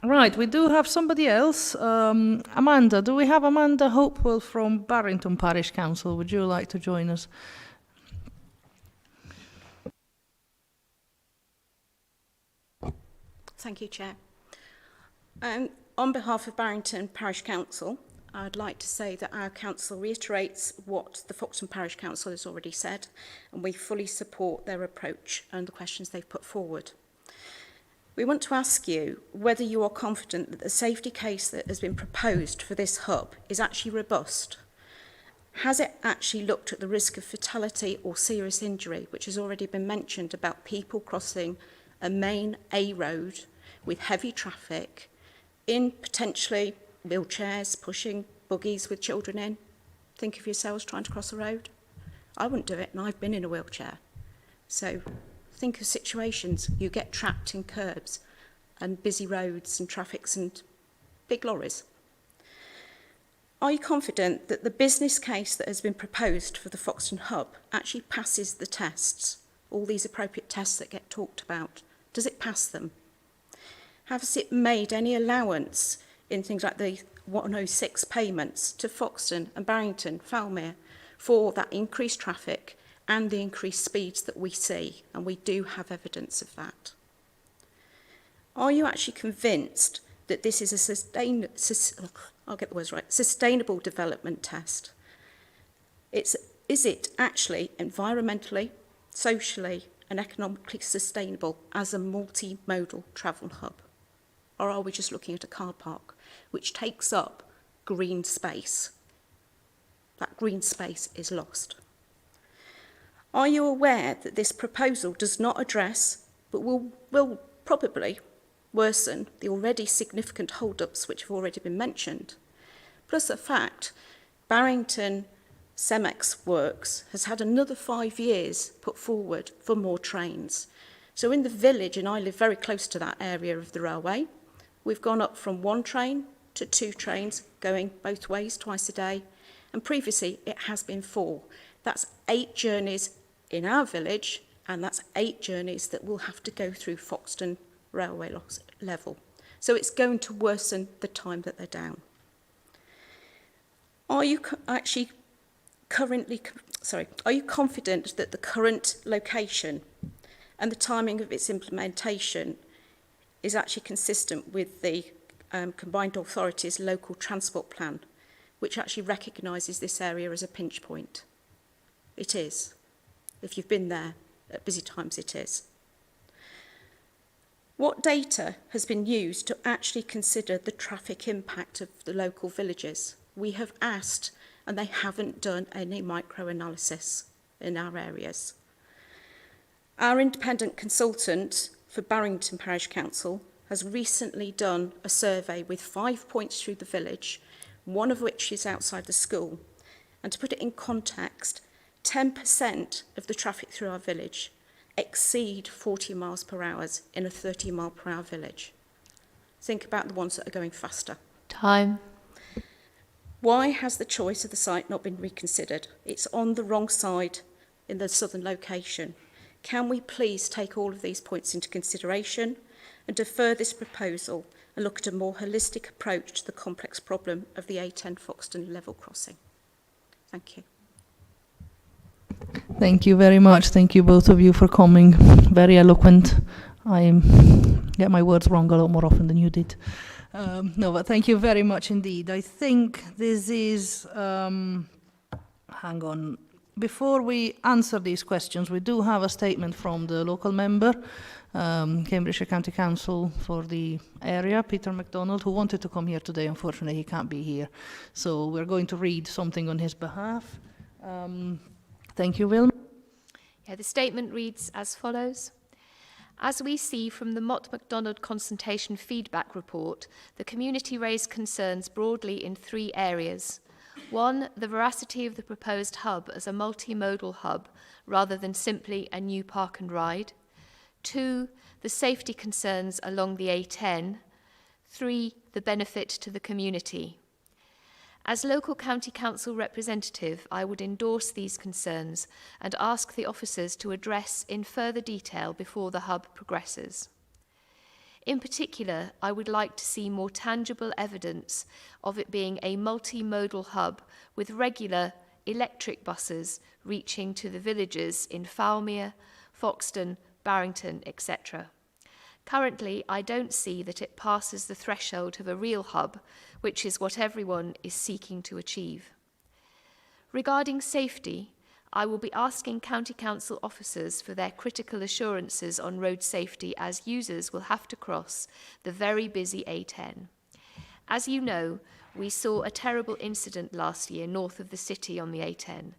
Right, we do have somebody else. Amanda, do we have Amanda Hopewell from Barrington Parish Council? Would you like to join us? Thank you, Chair. On behalf of Barrington Parish Council, I'd like to say that our council reiterates what the Foxton Parish Council has already said, and we fully support their approach and the questions they've put forward. We want to ask you whether you are confident that the safety case that has been proposed for this hub is actually robust. Has it actually looked at the risk of fatality or serious injury, which has already been mentioned about people crossing a main A road with heavy traffic, in potentially wheelchairs, pushing buggies with children in? Think of yourselves trying to cross a road. I wouldn't do it, and I've been in a wheelchair. So think of situations you get trapped in curbs and busy roads and traffics and big lorries. Are you confident that the business case that has been proposed for the Foxton hub actually passes the tests, all these appropriate tests that get talked about? Does it pass them? Has it made any allowance in things like the 106 payments to Foxton and Barrington, Falmere, for that increased traffic and the increased speeds that we see? And we do have evidence of that. Are you actually convinced that this is a sustainable development test? Is it actually environmentally, socially and economically sustainable as a multimodal travel hub? Or are we just looking at a car park which takes up green space? That green space is lost. Are you aware that this proposal does not address, but will probably worsen the already significant hold-ups which have already been mentioned? Plus the fact Barrington Cemex Works has had another 5 years put forward for more trains. So in the village, and I live very close to that area of the railway, we've gone up from 1 train to 2 trains going both ways twice a day, and previously it has been 4. That's 8 journeys in our village, and that's 8 journeys that will have to go through Foxton railway level. So it's going to worsen the time that they're down. Are you confident that the current location and the timing of its implementation is actually consistent with the Combined Authorities Local Transport Plan, which actually recognises this area as a pinch point. It is. If you've been there at busy times, it is. What data has been used to actually consider the traffic impact of the local villages? We have asked, and they haven't done any micro-analysis in our areas. Our independent consultant for Barrington Parish Council has recently done a survey with 5 points through the village, one of which is outside the school. And to put it in context, 10% of the traffic through our village exceed 40 miles per hour in a 30 mile per hour village. Think about the ones that are going faster. Time. Why has the choice of the site not been reconsidered? It's on the wrong side in the southern location. Can we please take all of these points into consideration and defer this proposal and look at a more holistic approach to the complex problem of the A10 Foxton level crossing? Thank you. Thank you very much. Thank you both of you for coming. Very eloquent. I get my words wrong a lot more often than you did. No, but thank you very much indeed. I think this is, hang on. Before we answer these questions, we do have a statement from the local member, Cambridgeshire County Council for the area, Peter MacDonald, who wanted to come here today. Unfortunately, he can't be here. So we're going to read something on his behalf. Thank you, Will. Yeah, the statement reads as follows. As we see from the Mott MacDonald Consultation Feedback Report, the community raised concerns broadly in 3 areas. 1, the veracity of the proposed hub as a multimodal hub rather than simply a new park and ride. 2, the safety concerns along the A10. 3, the benefit to the community. As local county council representative, I would endorse these concerns and ask the officers to address in further detail before the hub progresses. In particular, I would like to see more tangible evidence of it being a multimodal hub with regular electric buses reaching to the villages in Falmere, Foxton, Barrington, etc. Currently, I don't see that it passes the threshold of a real hub, which is what everyone is seeking to achieve. Regarding safety, I will be asking County Council officers for their critical assurances on road safety as users will have to cross the very busy A10. As you know, we saw a terrible incident last year north of the city on the A10.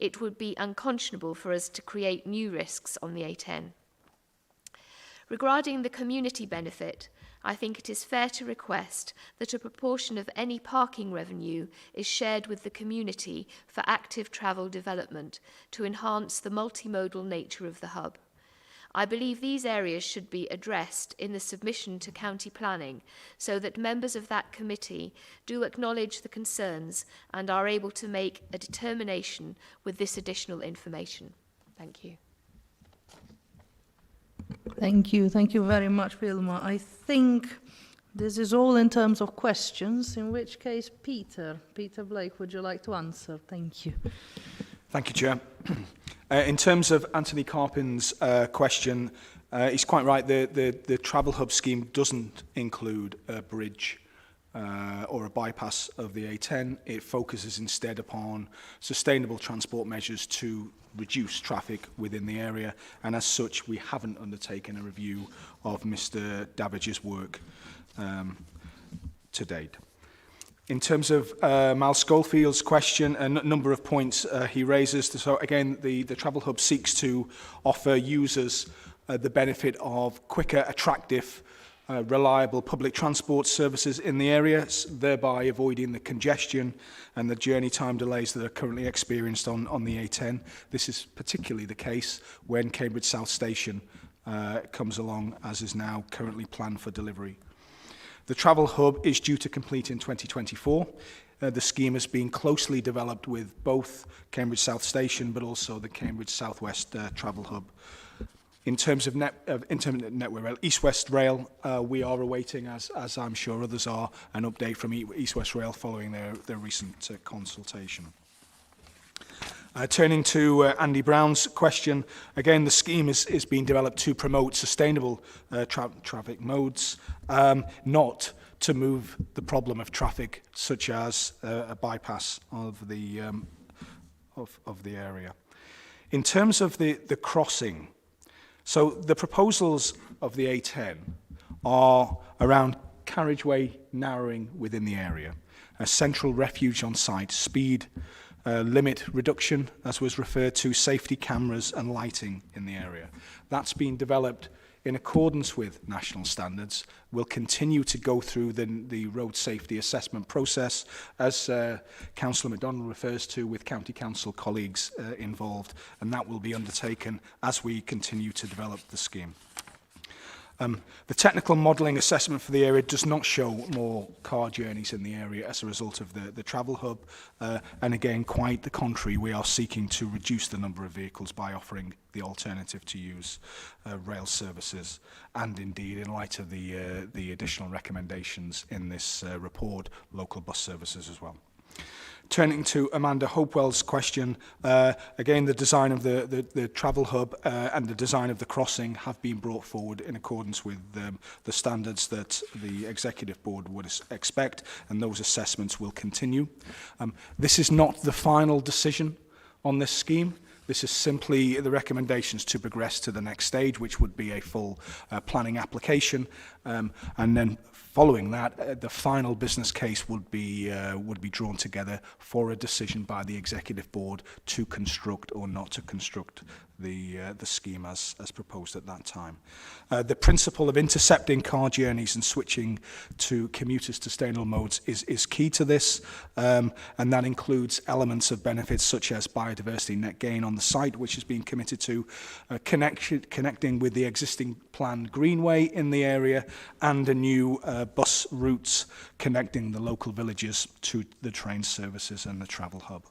It would be unconscionable for us to create new risks on the A10. Regarding the community benefit, I think it is fair to request that a proportion of any parking revenue is shared with the community for active travel development to enhance the multimodal nature of the hub. I believe these areas should be addressed in the submission to county planning so that members of that committee do acknowledge the concerns and are able to make a determination with this additional information. Thank you. Thank you. Thank you very much, Vilma. I think this is all in terms of questions, in which case, Peter Blake, would you like to answer? Thank you. Thank you, Chair. In terms of Anthony Carpin's question, he's quite right. The travel hub scheme doesn't include a bridge or a bypass of the A10. It focuses instead upon sustainable transport measures to reduce traffic within the area, and as such we haven't undertaken a review of Mr Davidge's work to date. In terms of Mal Schofields' question, a number of points he raises. So again, the travel hub seeks to offer users the benefit of quicker, attractive, reliable public transport services in the area, thereby avoiding the congestion and the journey time delays that are currently experienced on the A10. This is particularly the case when Cambridge South Station comes along, as is now currently planned for delivery. The travel hub is due to complete in 2024. The scheme has been closely developed with both Cambridge South Station but also the Cambridge South West travel hub. In terms of Network Rail, East West Rail, we are awaiting, as I'm sure others are, an update from East West Rail following their recent consultation. Turning to Andy Brown's question, again, the scheme is being developed to promote sustainable traffic modes, not to move the problem of traffic, such as a bypass of the area. In terms of the crossing, so the proposals of the A10 are around carriageway narrowing within the area, a central refuge on site, speed limit reduction, as was referred to, safety cameras and lighting in the area. That's been developed in accordance with national standards. We'll continue to go through the road safety assessment process, as Councillor MacDonald refers to, with County Council colleagues involved, and that will be undertaken as we continue to develop the scheme. The technical modelling assessment for the area does not show more car journeys in the area as a result of the travel hub, and again, quite the contrary, we are seeking to reduce the number of vehicles by offering the alternative to use rail services, and indeed, in light of the additional recommendations in this report, local bus services as well. Turning to Amanda Hopewell's question, again, the design of the travel hub and the design of the crossing have been brought forward in accordance with the standards that the Executive Board would expect, and those assessments will continue. This is not the final decision on this scheme. This is simply the recommendations to progress to the next stage, which would be a full planning application, and then following that, the final business case would be drawn together for a decision by the Executive Board to construct or not to construct the scheme as proposed at that time. The principle of intercepting car journeys and switching to commuters to sustainable modes is key to this, and that includes elements of benefits such as biodiversity net gain on the site, which has been committed to, connecting with the existing planned greenway in the area, and a new bus routes connecting the local villages to the train services and the travel hub.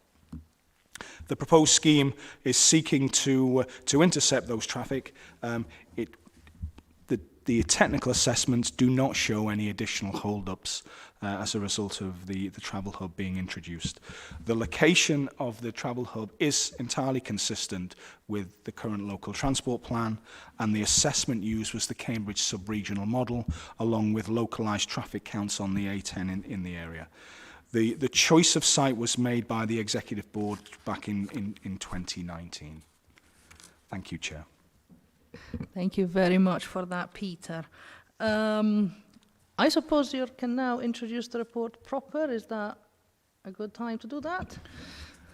The proposed scheme is seeking to intercept those traffic. The technical assessments do not show any additional hold-ups as a result of the travel hub being introduced. The location of the travel hub is entirely consistent with the current local transport plan, and the assessment used was the Cambridge sub-regional model, along with localised traffic counts on the A10 in the area. The choice of site was made by the Executive Board back in 2019. Thank you, Chair. Thank you very much for that, Peter. I suppose you can now introduce the report proper. Is that a good time to do that?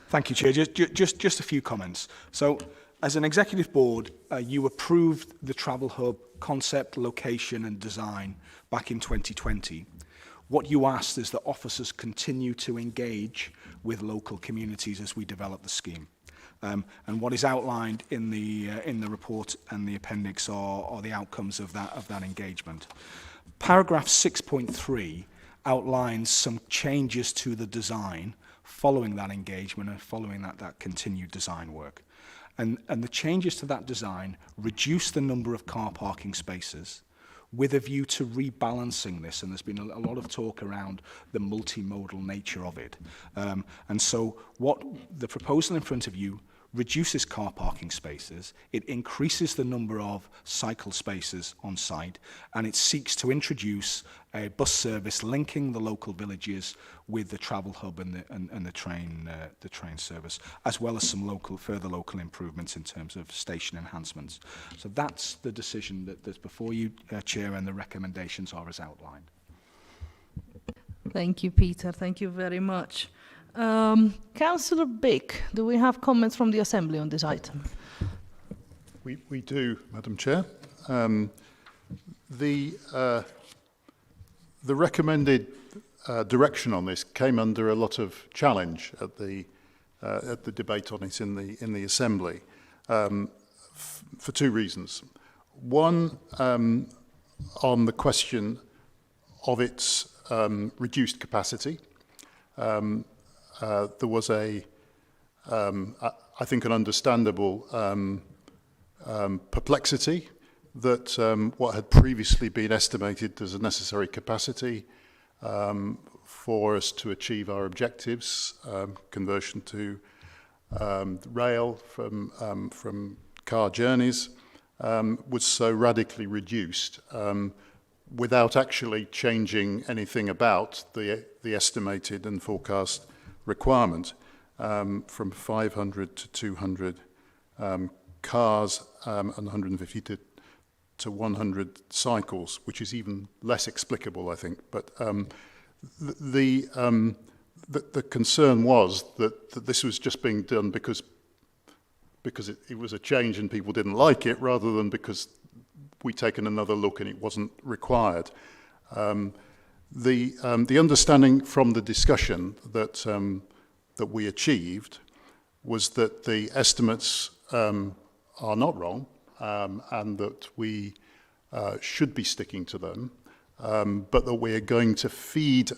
Thank you, Chair. Just a few comments. So, as an Executive Board, you approved the travel hub concept, location and design back in 2020. What you asked is that officers continue to engage with local communities as we develop the scheme. And what is outlined in the report and the appendix are the outcomes of that engagement. Paragraph 6.3 outlines some changes to the design following that engagement and following that continued design work. And the changes to that design reduce the number of car parking spaces, with a view to rebalancing this, and there's been a lot of talk around the multimodal nature of it. And so what the proposal in front of you reduces car parking spaces, it increases the number of cycle spaces on site, and it seeks to introduce a bus service linking the local villages with the travel hub and the train service, as well as some further local improvements in terms of station enhancements. So that's the decision that's before you, Chair, and the recommendations are as outlined. Thank you, Peter. Thank you very much. Councillor Bick, do we have comments from the Assembly on this item? We do, Madam Chair. The recommended direction on this came under a lot of challenge at the debate on it in the Assembly for two reasons. One, on the question of its reduced capacity. There was I think, an understandable perplexity that what had previously been estimated as a necessary capacity for us to achieve our objectives, conversion to rail from car journeys, was so radically reduced. without actually changing anything about the estimated and forecast requirement from 500 to 200 cars and 150 to 100 cycles, which is even less explicable, I think. But the concern was that this was just being done because it was a change and people didn't like it, rather than because we'd taken another look and it wasn't required. The understanding from the discussion that we achieved was that the estimates are not wrong, and that we should be sticking to them, but that we are going to feed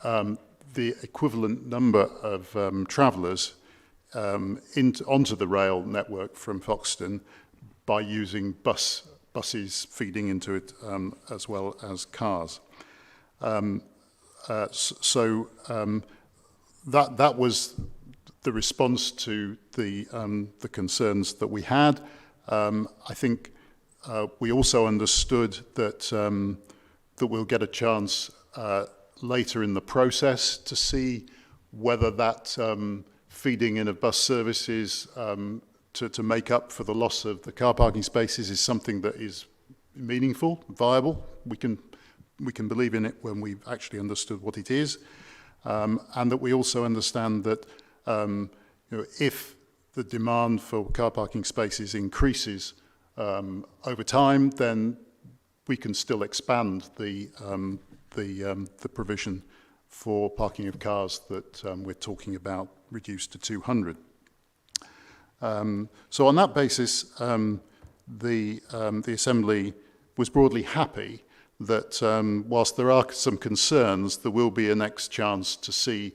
the equivalent number of travellers onto the rail network from Foxton by using buses feeding into it as well as cars. That was the response to the concerns that we had. I think we also understood that we'll get a chance later in the process to see whether that feeding in of bus services to make up for the loss of the car parking spaces is something that is meaningful, viable. We can believe in it when we've actually understood what it is, and that we also understand that if the demand for car parking spaces increases over time, then we can still expand the provision for parking of cars that we're talking about reduced to 200. So on that basis, the Assembly was broadly happy that whilst there are some concerns, there will be a next chance to see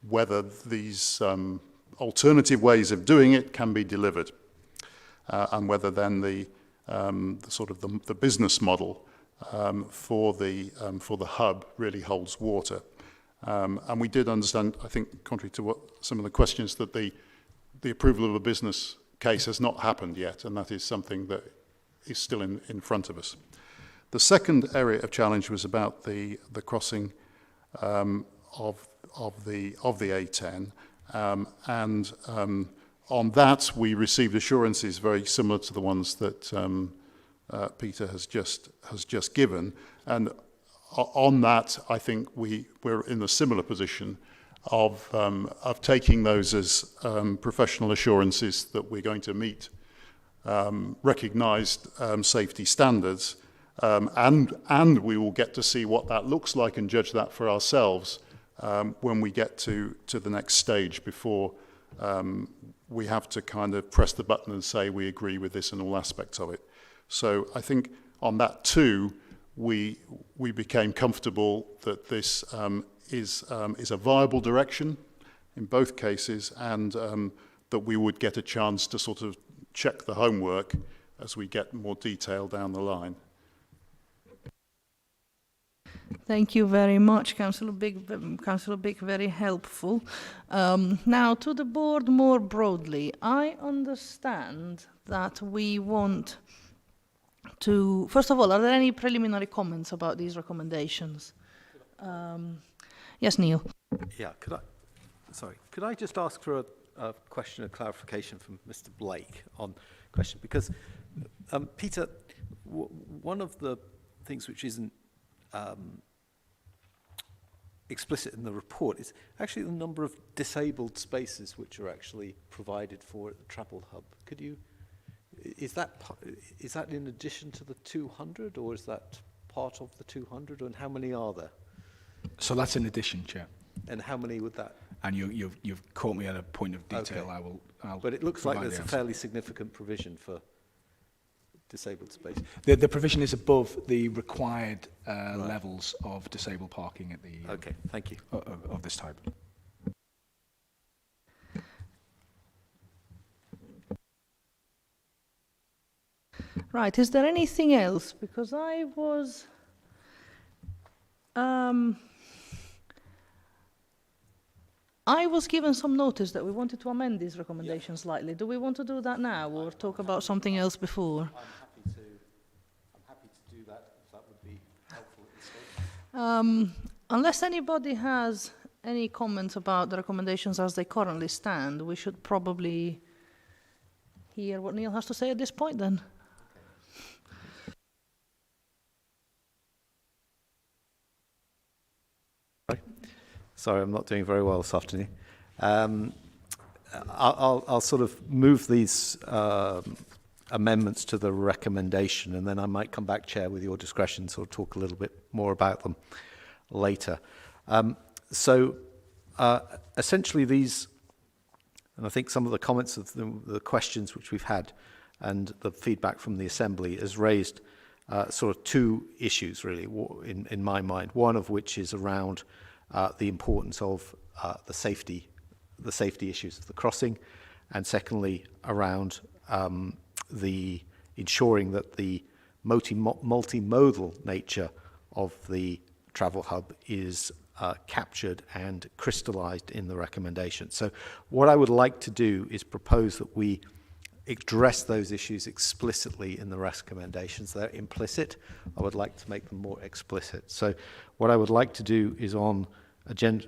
whether these alternative ways of doing it can be delivered, and whether then the business model for the hub really holds water. And we did understand, I think, contrary to what some of the questions, that the approval of a business case has not happened yet, and that is something that is still in front of us. The second area of challenge was about the crossing of the A10, and on that we received assurances very similar to the ones that Peter has just given, and on that I think we're in a similar position of taking those as professional assurances that we're going to meet recognised safety standards, and we will get to see what that looks like and judge that for ourselves when we get to the next stage, before we have to kind of press the button and say we agree with this and all aspects of it. So I think on that too, we became comfortable that this is a viable direction in both cases, and that we would get a chance to sort of check the homework as we get more detail down the line. Thank you very much, Councillor Big, very helpful. Now, to the board more broadly, I understand that we want to... First of all, are there any preliminary comments about these recommendations? Yes, Neil. Yeah, could I just ask for a question of clarification from Mr. Blake on question? Because, Peter, one of the things which isn't explicit in the report is actually the number of disabled spaces which are actually provided for at the travel hub. Could you, is that in addition to the 200, or is that part of the 200, and how many are there? So that's in addition, Chair. And how many would that? And you've caught me at a point of detail. Okay. I'll but it looks like there's the a fairly significant provision for disabled space. The provision is above the required levels of disabled parking at the okay, thank you. Of this type. Right, is there anything else? Because I was... I was given some notice that we wanted to amend these recommendations slightly. Do we want to do that now, or talk about something else before? I'm happy to do that, if that would be... Unless anybody has any comments about the recommendations as they currently stand, we should probably hear what Neil has to say at this point then. Sorry, I'm not doing very well this afternoon. I'll sort of move these amendments to the recommendation, and then I might come back, Chair, with your discretion, sort of talk a little bit more about them later. Essentially these, and I think some of the comments of the questions which we've had and the feedback from the Assembly has raised sort of two issues really in my mind, one of which is around the importance of the safety issues of the crossing, and secondly around the ensuring that the multimodal nature of the travel hub is captured and crystallized in the recommendation. So what I would like to do is propose that we address those issues explicitly in the recommendations. They're implicit. I would like to make them more explicit. So what I would like to do is on agenda,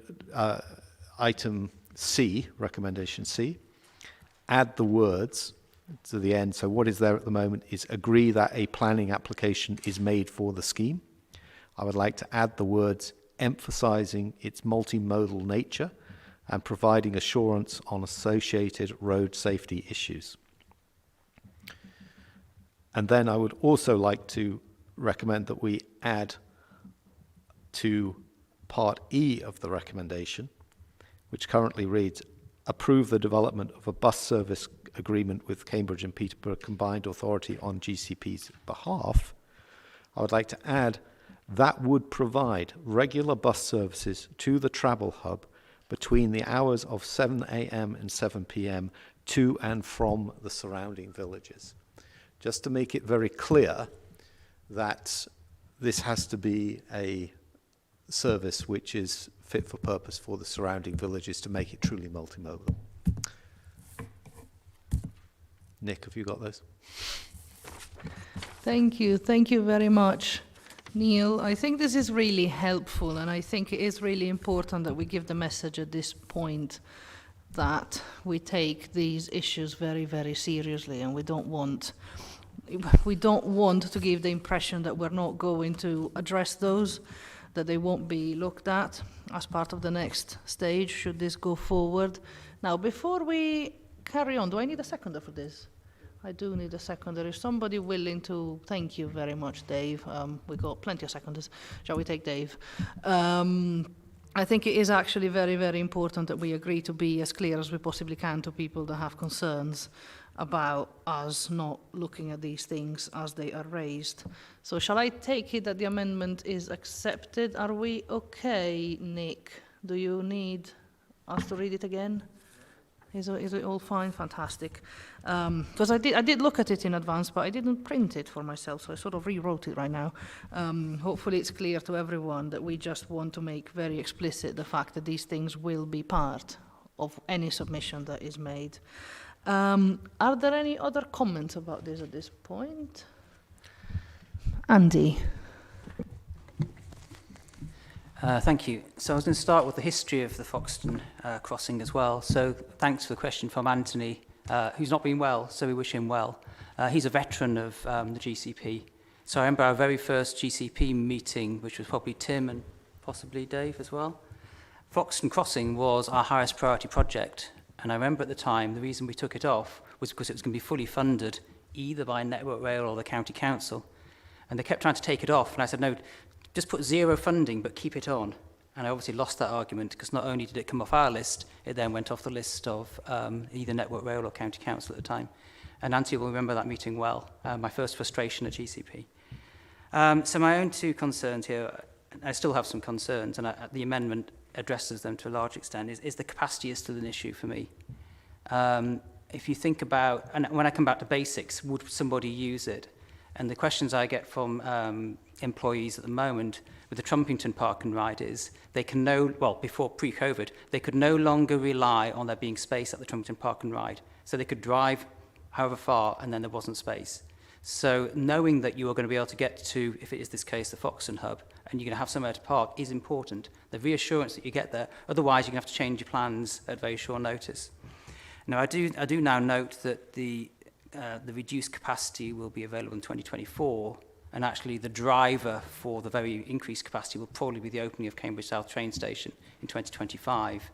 item C, recommendation C, add the words to the end. So what is there at the moment is agree that a planning application is made for the scheme. I would like to add the words emphasizing its multimodal nature and providing assurance on associated road safety issues. And then I would also like to recommend that we add to Part E of the recommendation, which currently reads, approve the development of a bus service agreement with Cambridge and Peterborough Combined Authority on GCP's behalf. I would like to add that would provide regular bus services to the travel hub between the hours of 7 a.m. and 7 p.m. to and from the surrounding villages. Just to make it very clear that this has to be a service which is fit for purpose for the surrounding villages to make it truly multimodal. Nick, have you got those? Thank you very much, Neil. I think this is really helpful, and I think it is really important that we give the message at this point that we take these issues very, very seriously, and we don't want to give the impression that we're not going to address those, that they won't be looked at as part of the next stage should this go forward. Now, before we carry on, do I need a seconder for this? I do need a seconder. Is somebody willing to? Thank you very much, Dave. We got plenty of seconders. Shall we take Dave? I think it is actually very, very important that we agree to be as clear as we possibly can to people that have concerns about us not looking at these things as they are raised. So shall I take it that the amendment is accepted? Are we okay, Nick? Do you need us to read it again? Is it all fine? Fantastic. Because I did look at it in advance, but I didn't print it for myself, so I sort of rewrote it right now. Hopefully it's clear to everyone that we just want to make very explicit the fact that these things will be part of any submission that is made. Are there any other comments about this at this point? Andy. Thank you. So I was going to start with the history of the Foxton crossing as well. So thanks for the question from Anthony, who's not been well, so we wish him well. He's a veteran of the GCP. So I remember our very first GCP meeting, which was probably Tim and possibly Dave as well. Foxton Crossing was our highest priority project. And I remember at the time, the reason we took it off was because it was going to be fully funded either by Network Rail or the County Council. And they kept trying to take it off. And I said, no, just put zero funding, but keep it on. And I obviously lost that argument because not only did it come off our list, it then went off the list of either Network Rail or County Council at the time. And Nancy will remember that meeting well, my first frustration at GCP. So my own two concerns here, I still have some concerns, and the amendment addresses them to a large extent, is the capacity is still an issue for me. If you think about, and when I come back to basics, would somebody use it? And the questions I get from employees at the moment with the Trumpington Park and Ride is, they can before pre-COVID, they could no longer rely on there being space at the Trumpington Park and Ride. So they could drive however far and then there wasn't space. So knowing that you are going to be able to get to, if it is this case, the Foxton Hub, and you're going to have somewhere to park is important. The reassurance that you get there, otherwise you're going to have to change your plans at very short notice. Now, I do now note that the reduced capacity will be available in 2024, and actually the driver for the very increased capacity will probably be the opening of Cambridge South train station in 2025.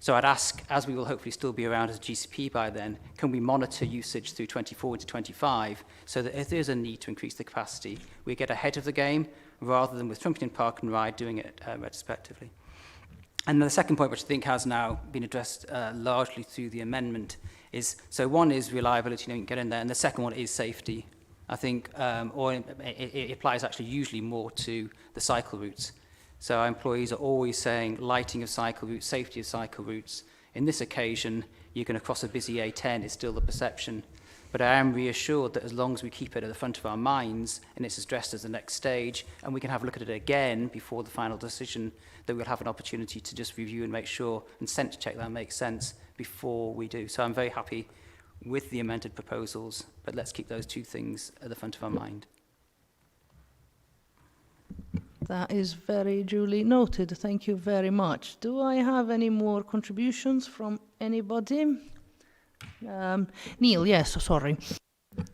So I'd ask, as we will hopefully still be around as a GCP by then, can we monitor usage through 24 into 25 so that if there is a need to increase the capacity, we get ahead of the game rather than with Trumpington Park and Ride doing it retrospectively. And the second point, which I think has now been addressed largely through the amendment, is, so one is reliability, you can get in there, and the second one is safety. I think, or it applies actually usually more to the cycle routes. So our employees are always saying lighting of cycle routes, safety of cycle routes. In this occasion, you're going to cross a busy A10, it's still the perception. But I am reassured that as long as we keep it at the front of our minds and it's addressed as the next stage, and we can have a look at it again before the final decision, that we'll have an opportunity to just review and make sure and sense check that makes sense before we do. So I'm very happy with the amended proposals, but let's keep those two things at the front of our mind. That is very duly noted. Thank you very much. Do I have any more contributions from anybody? Neil, yes, sorry.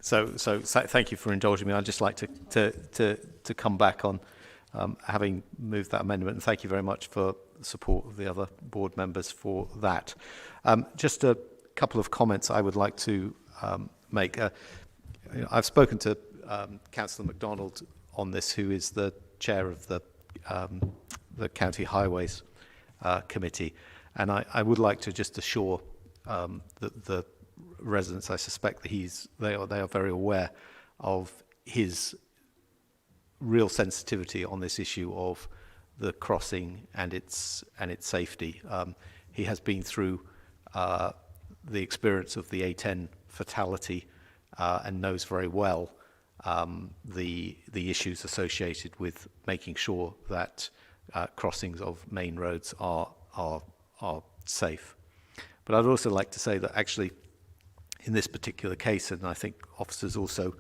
So thank you for indulging me. I'd just like to come back on having moved that amendment, and thank you very much for the support of the other board members for that. Just a couple of comments I would like to make. I've spoken to Councillor MacDonald on this, who is the chair of the County Highways Committee, and I would like to just assure the residents, I suspect that they are very aware of his real sensitivity on this issue of the crossing and its safety. He has been through the experience of the A10 fatality and knows very well the issues associated with making sure that crossings of main roads are safe. But I'd also like to say that actually in this particular case, and I think officers also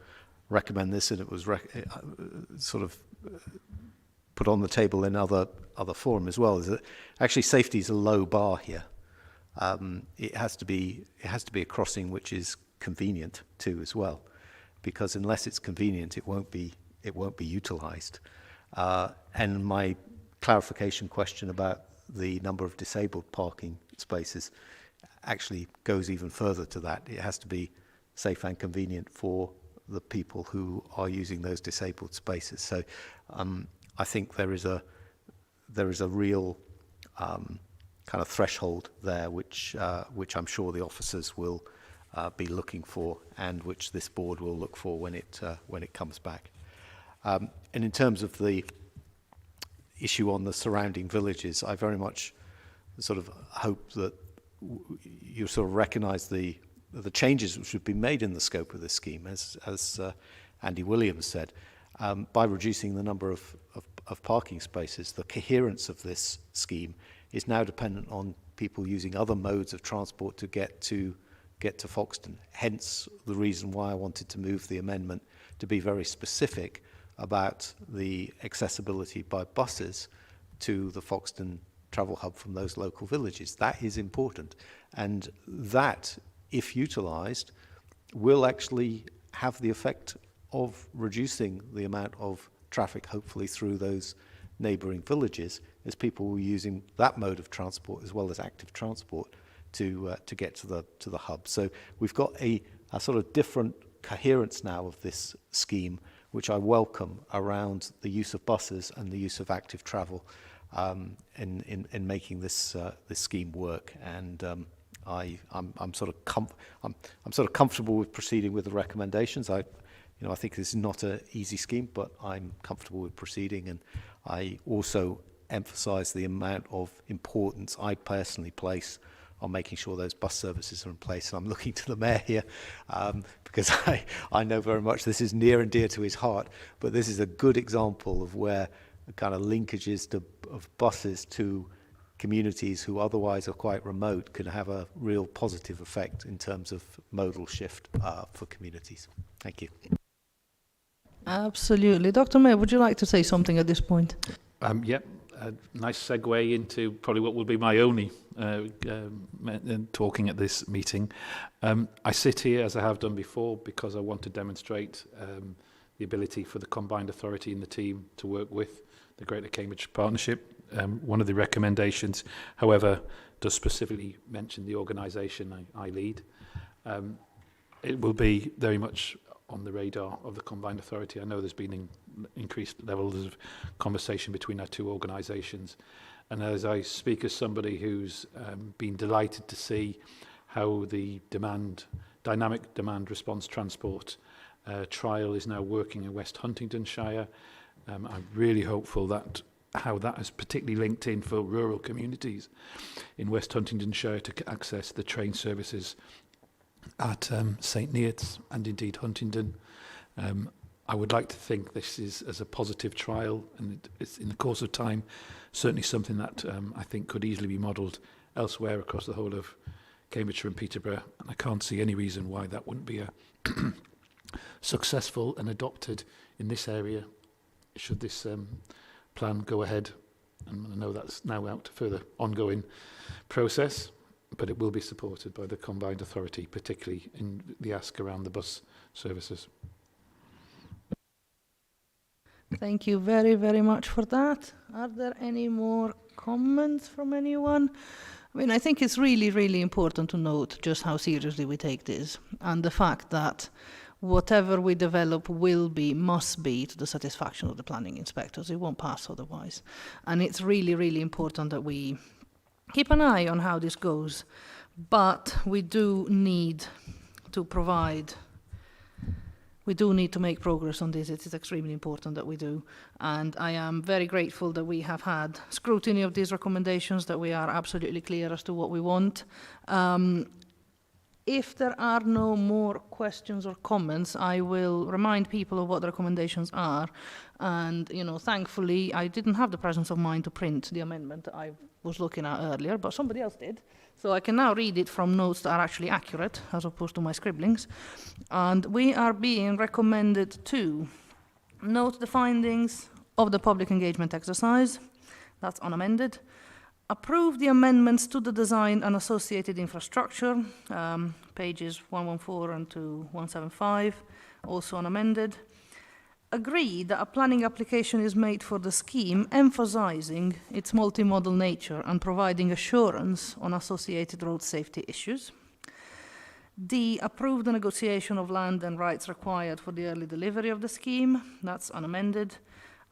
recommend this, and it was sort of put on the table in other forum as well, is that actually safety is a low bar here. It has to be a crossing which is convenient too as well, because unless it's convenient, it won't be utilised. And my clarification question about the number of disabled parking spaces actually goes even further to that. It has to be safe and convenient for the people who are using those disabled spaces. So I think there is a real kind of threshold there, which I'm sure the officers will be looking for, and which this board will look for when it comes back. And in terms of the issue on the surrounding villages, I very much sort of hope that you sort of recognise the changes which would be made in the scope of this scheme, as Andy Williams said, by reducing the number of parking spaces. The coherence of this scheme is now dependent on people using other modes of transport to get to Foxton. Hence the reason why I wanted to move the amendment to be very specific about the accessibility by buses to the Foxton travel hub from those local villages. That is important, and that, if utilised, will actually have the effect of reducing the amount of traffic, hopefully through those neighbouring villages, as people were using that mode of transport as well as active transport to get to the hub. So we've got a sort of different coherence now of this scheme, which I welcome, around the use of buses and the use of active travel in making this scheme work. And I'm sort of comfortable with proceeding with the recommendations. I think this is not an easy scheme, but I'm comfortable with proceeding, and I also emphasise the amount of importance I personally place on making sure those bus services are in place. And I'm looking to the Mayor here because I know very much this is near and dear to his heart, but this is a good example of where the kind of linkages of buses to communities who otherwise are quite remote can have a real positive effect in terms of modal shift for communities. Thank you. Absolutely. Dr. Mayor, would you like to say something at this point? Yep, a nice segue into probably what will be my only talking at this meeting. I sit here, as I have done before, because I want to demonstrate the ability for the combined authority and the team to work with the Greater Cambridge Partnership. One of the recommendations, however, does specifically mention the organisation I lead. It will be very much on the radar of the combined authority. I know there's been increased levels of conversation between our two organisations, and as I speak as somebody who's been delighted to see how the dynamic demand response transport trial is now working in West Huntingdonshire, I'm really hopeful that how that is particularly linked in for rural communities in West Huntingdonshire to access the train services at St Neots and indeed Huntingdon. I would like to think this is as a positive trial, and it's in the course of time certainly something that I think could easily be modelled elsewhere across the whole of Cambridgeshire and Peterborough, and I can't see any reason why that wouldn't be a successful and adopted in this area should this plan go ahead. And I know that's now out to further ongoing process, but it will be supported by the combined authority, particularly in the ask around the bus services. Thank you very, very much for that. Are there any more comments from anyone? I mean, I think it's really, really important to note just how seriously we take this, and the fact that whatever we develop must be to the satisfaction of the planning inspectors. It won't pass otherwise. And it's really, really important that we keep an eye on how this goes. But we do need to make progress on this. It is extremely important that we do. And I am very grateful that we have had scrutiny of these recommendations, that we are absolutely clear as to what we want. If there are no more questions or comments, I will remind people of what the recommendations are. And, thankfully, I didn't have the presence of mind to print the amendment that I was looking at earlier, but somebody else did. So I can now read it from notes that are actually accurate, as opposed to my scribblings. And we are being recommended to note the findings of the public engagement exercise. That's unamended. Approve the amendments to the design and associated infrastructure, pages 114 and to 175, also unamended. Agree that a planning application is made for the scheme, emphasising its multimodal nature and providing assurance on associated road safety issues. D, approve the negotiation of land and rights required for the early delivery of the scheme. That's unamended.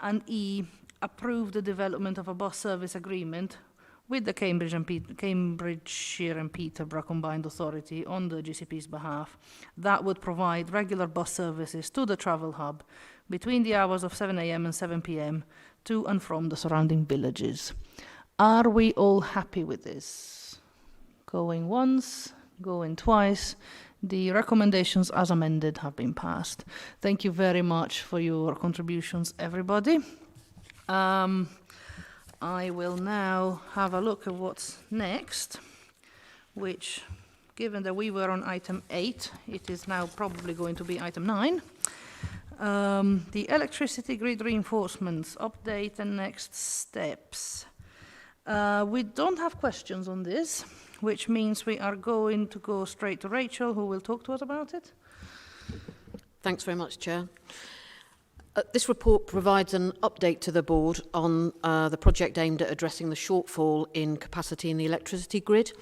And E, approve the development of a bus service agreement with the Cambridgeshire and Peterborough Combined Authority on the GCP's behalf that would provide regular bus services to the travel hub between the hours of 7 a.m. and 7 p.m. to and from the surrounding villages. Are we all happy with this? Going once, going twice. The recommendations as amended have been passed. Thank you very much for your contributions, everybody. I will now have a look at what's next, which, given that we were on item 8, it is now probably going to be item 9. The electricity grid reinforcements, update and next steps. We don't have questions on this, which means we are going to go straight to Rachel, who will talk to us about it. Thanks very much, Chair. This report provides an update to the board on the project aimed at addressing the shortfall in capacity in the electricity grid,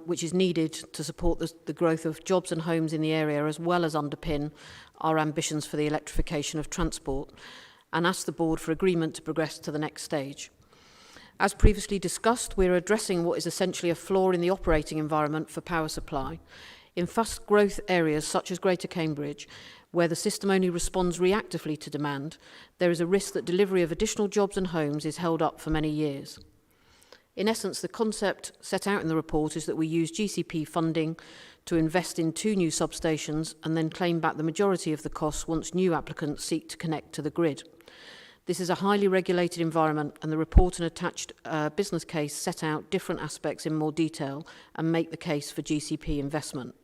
which is needed to support the growth of jobs and homes in the area, as well as underpin our ambitions for the electrification of transport, and ask the board for agreement to progress to the next stage. As previously discussed, we're addressing what is essentially a flaw in the operating environment for power supply. In fast growth areas such as Greater Cambridge, where the system only responds reactively to demand, there is a risk that delivery of additional jobs and homes is held up for many years. In essence, the concept set out in the report is that we use GCP funding to invest in 2 new substations and then claim back the majority of the costs once new applicants seek to connect to the grid. This is a highly regulated environment, and the report and attached business case set out different aspects in more detail and make the case for GCP investment.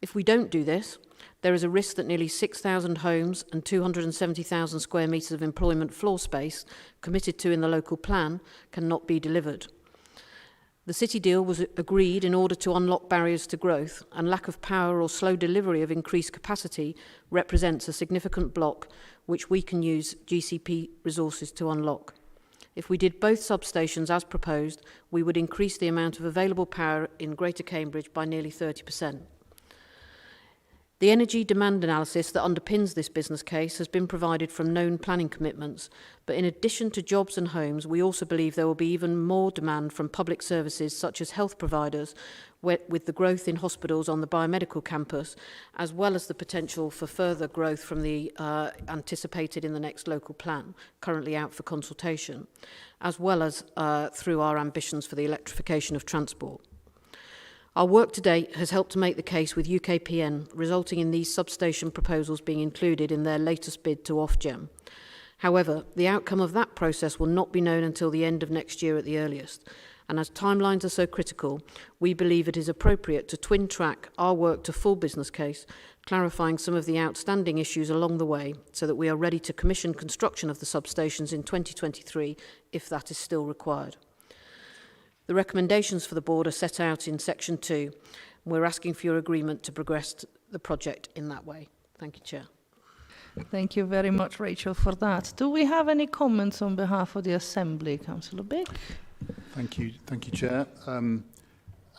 If we don't do this, there is a risk that nearly 6,000 homes and 270,000 square metres of employment floor space committed to in the local plan cannot be delivered. The City deal was agreed in order to unlock barriers to growth, and lack of power or slow delivery of increased capacity represents a significant block which we can use GCP resources to unlock. If we did both substations as proposed, we would increase the amount of available power in Greater Cambridge by nearly 30%. The energy demand analysis that underpins this business case has been provided from known planning commitments, but in addition to jobs and homes, we also believe there will be even more demand from public services such as health providers, with the growth in hospitals on the biomedical campus, as well as the potential for further growth from the anticipated in the next local plan, currently out for consultation, as well as through our ambitions for the electrification of transport. Our work to date has helped to make the case with UKPN, resulting in these substation proposals being included in their latest bid to Ofgem. However, the outcome of that process will not be known until the end of next year at the earliest, and as timelines are so critical, we believe it is appropriate to twin-track our work to full business case, clarifying some of the outstanding issues along the way so that we are ready to commission construction of the substations in 2023 if that is still required. The recommendations for the board are set out in section 2. We're asking for your agreement to progress the project in that way. Thank you, Chair. Thank you very much, Rachel, for that. Do we have any comments on behalf of the Assembly, Councillor Bick? Thank you, Chair.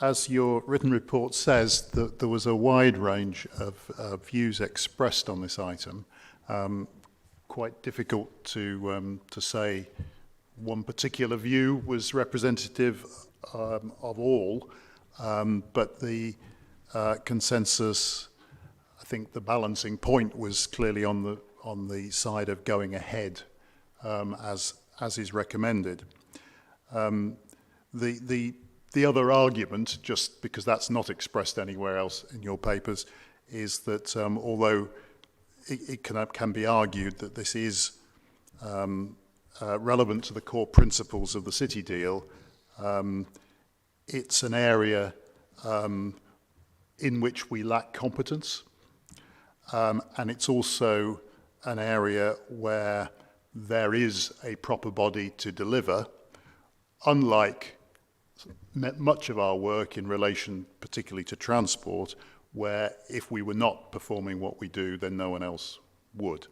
As your written report says, there was a wide range of views expressed on this item. Quite difficult to say one particular view was representative of all, but the consensus, I think the balancing point was clearly on the side of going ahead as is recommended. The other argument, just because that's not expressed anywhere else in your papers, is that although it can be argued that this is relevant to the core principles of the City deal, it's an area in which we lack competence, and it's also an area where there is a proper body to deliver, unlike much of our work in relation particularly to transport, where if we were not performing what we do, then no one else would.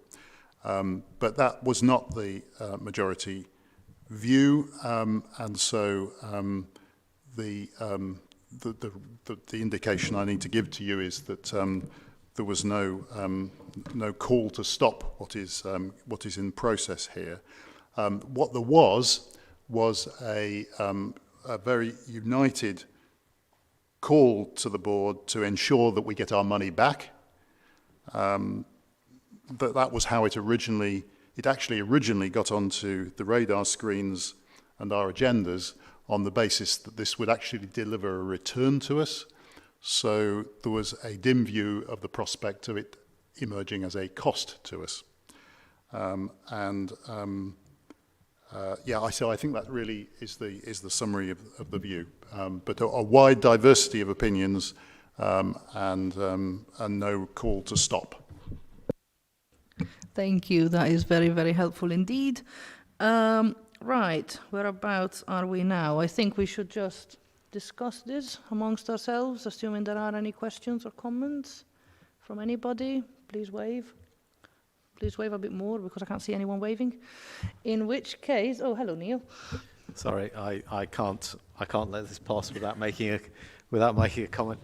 But that was not the majority view, and so the indication I need to give to you is that there was no call to stop what is in process here. What there was a very united call to the board to ensure that we get our money back. That was how it actually originally got onto the radar screens and our agendas, on the basis that this would actually deliver a return to us. So there was a dim view of the prospect of it emerging as a cost to us. So I think that really is the summary of the view. But a wide diversity of opinions and no call to stop. Thank you. That is very, very helpful indeed. Right, whereabouts are we now? I think we should just discuss this amongst ourselves, assuming there are any questions or comments from anybody. Please wave. Please wave a bit more, because I can't see anyone waving. In which case, oh, hello, Neil. Sorry, I can't let this pass without making a comment.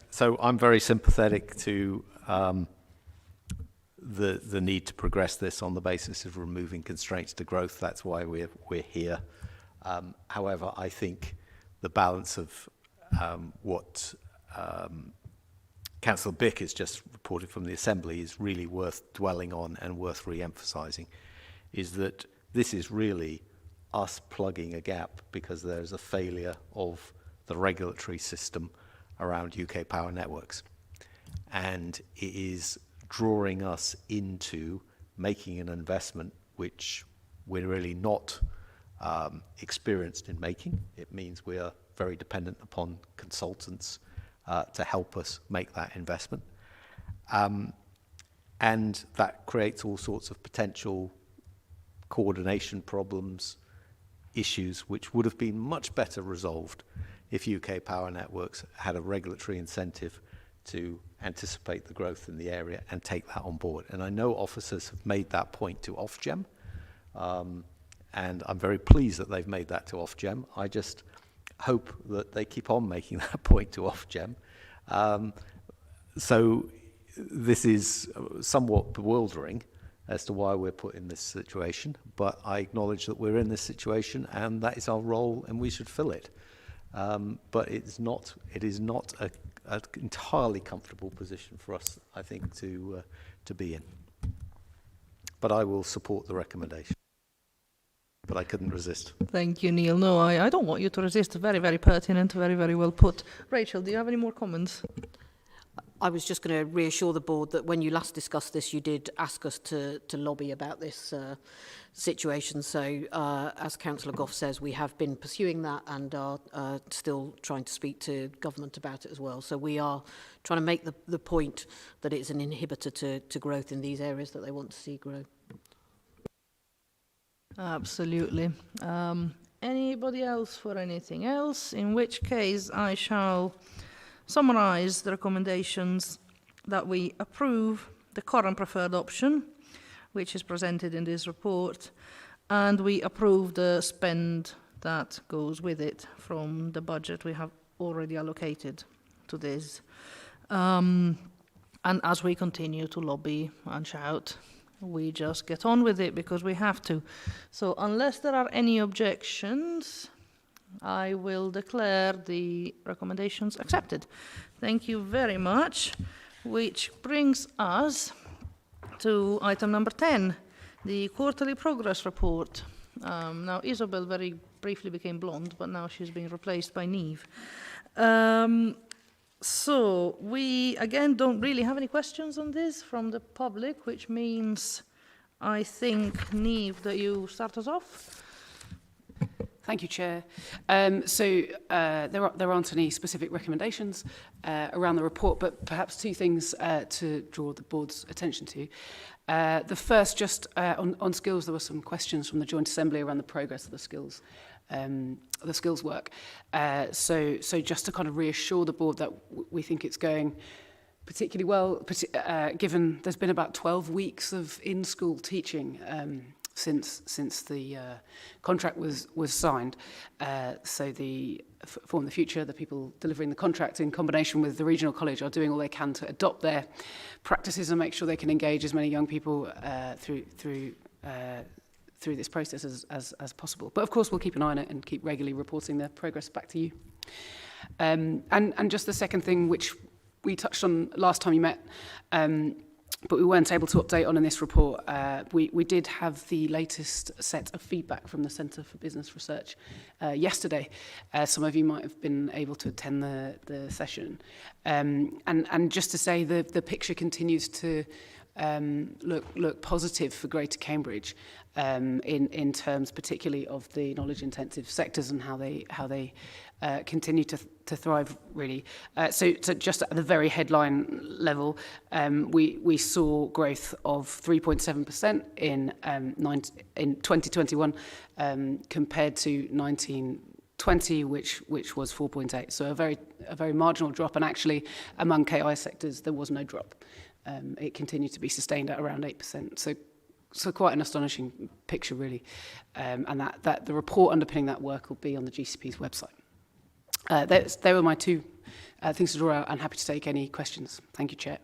So I'm very sympathetic to the need to progress this on the basis of removing constraints to growth. That's why we're here. However, I think the balance of what Councillor Bick has just reported from the Assembly is really worth dwelling on and worth re-emphasising, is that this is really us plugging a gap because there's a failure of the regulatory system around UK power networks. And it is drawing us into making an investment which we're really not experienced in making. It means we are very dependent upon consultants to help us make that investment. And that creates all sorts of potential coordination problems, issues, which would have been much better resolved if UK Power Networks had a regulatory incentive to anticipate the growth in the area and take that on board. And I know officers have made that point to Ofgem, and I'm very pleased that they've made that to Ofgem. I just hope that they keep on making that point to Ofgem. So this is somewhat bewildering as to why we're put in this situation, but I acknowledge that we're in this situation and that is our role and we should fill it. But it is not an entirely comfortable position for us, I think, to be in. But I will support the recommendation. But I couldn't resist. Thank you, Neil. No, I don't want you to resist. Very, very pertinent, very, very well put. Rachel, do you have any more comments? I was just going to reassure the board that when you last discussed this, you did ask us to lobby about this situation. So, as Councillor Gough says, we have been pursuing that and are still trying to speak to government about it as well. So we are trying to make the point that it's an inhibitor to growth in these areas that they want to see grow. Absolutely. Anybody else for anything else? In which case, I shall summarise the recommendations that we approve the current preferred option, which is presented in this report, and we approve the spend that goes with it from the budget we have already allocated to this. And as we continue to lobby and shout, we just get on with it because we have to. So unless there are any objections, I will declare the recommendations accepted. Thank you very much, which brings us to item number 10, the quarterly progress report. Now, Isabel very briefly became blonde, but now she's being replaced by Niamh. So we, again, don't really have any questions on this from the public, which means I think, Niamh, that you start us off. Thank you, Chair. There aren't any specific recommendations around the report, but perhaps two things to draw the board's attention to. The first, just on skills, there were some questions from the Joint Assembly around the progress of the skills work. So just to kind of reassure the board that we think it's going particularly well, given there's been about 12 weeks of in-school teaching since the contract was signed. So Form the Future, the people delivering the contract in combination with the regional college are doing all they can to adopt their practices and make sure they can engage as many young people through this process as possible. But of course, we'll keep an eye on it and keep regularly reporting the progress back to you. And just the second thing, which we touched on last time you met, but we weren't able to update on in this report. We did have the latest set of feedback from the Centre for Business Research yesterday. Some of you might have been able to attend the session. And just to say, the picture continues to look positive for Greater Cambridge in terms particularly of the knowledge intensive sectors and how they continue to thrive, really. So just at the very headline level, we saw growth of 3.7% in 2021 compared to 1920, which was 4.8. So a very marginal drop, and actually among KI sectors there was no drop. It continued to be sustained at around 8%. So quite an astonishing picture, really. And that the report underpinning that work will be on the GCP's website. They were my two things to draw out. I'm happy to take any questions. Thank you, Chair.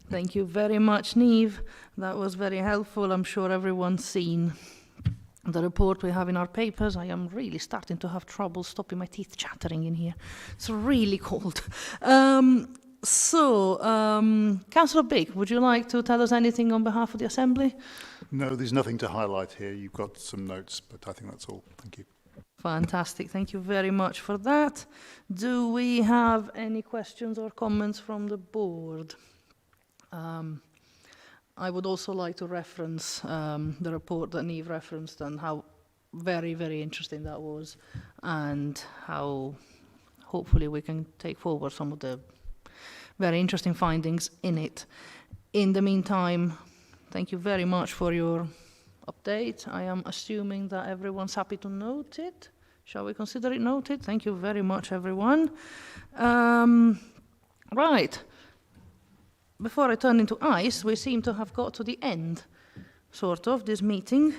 Thank you very much, Niamh. That was very helpful. I'm sure everyone's seen the report we have in our papers. I am really starting to have trouble stopping my teeth chattering in here. It's really cold. Councillor Big, would you like to tell us anything on behalf of the Assembly? No, there's nothing to highlight here. You've got some notes, but I think that's all. Thank you. Fantastic. Thank you very much for that. Do we have any questions or comments from the board? I would also like to reference the report that Niamh referenced and how very, very interesting that was, and how hopefully we can take forward some of the very interesting findings in it. In the meantime, thank you very much for your update. I am assuming that everyone's happy to note it. Shall we consider it noted? Thank you very much, everyone. Right. Before I turn into ice, we seem to have got to the end, sort of, this meeting.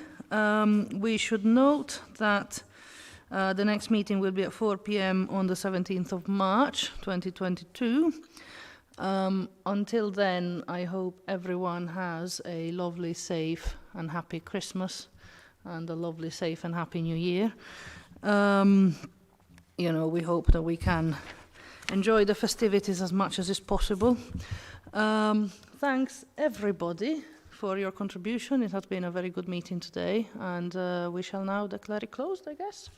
We should note that the next meeting will be at 4 p.m. on the 17th of March, 2022. Until then, I hope everyone has a lovely, safe and happy Christmas and a lovely, safe and happy New Year. You know, we hope that we can enjoy the festivities as much as is possible. Thanks, everybody, for your contribution. It has been a very good meeting today, and we shall now declare it closed, I guess.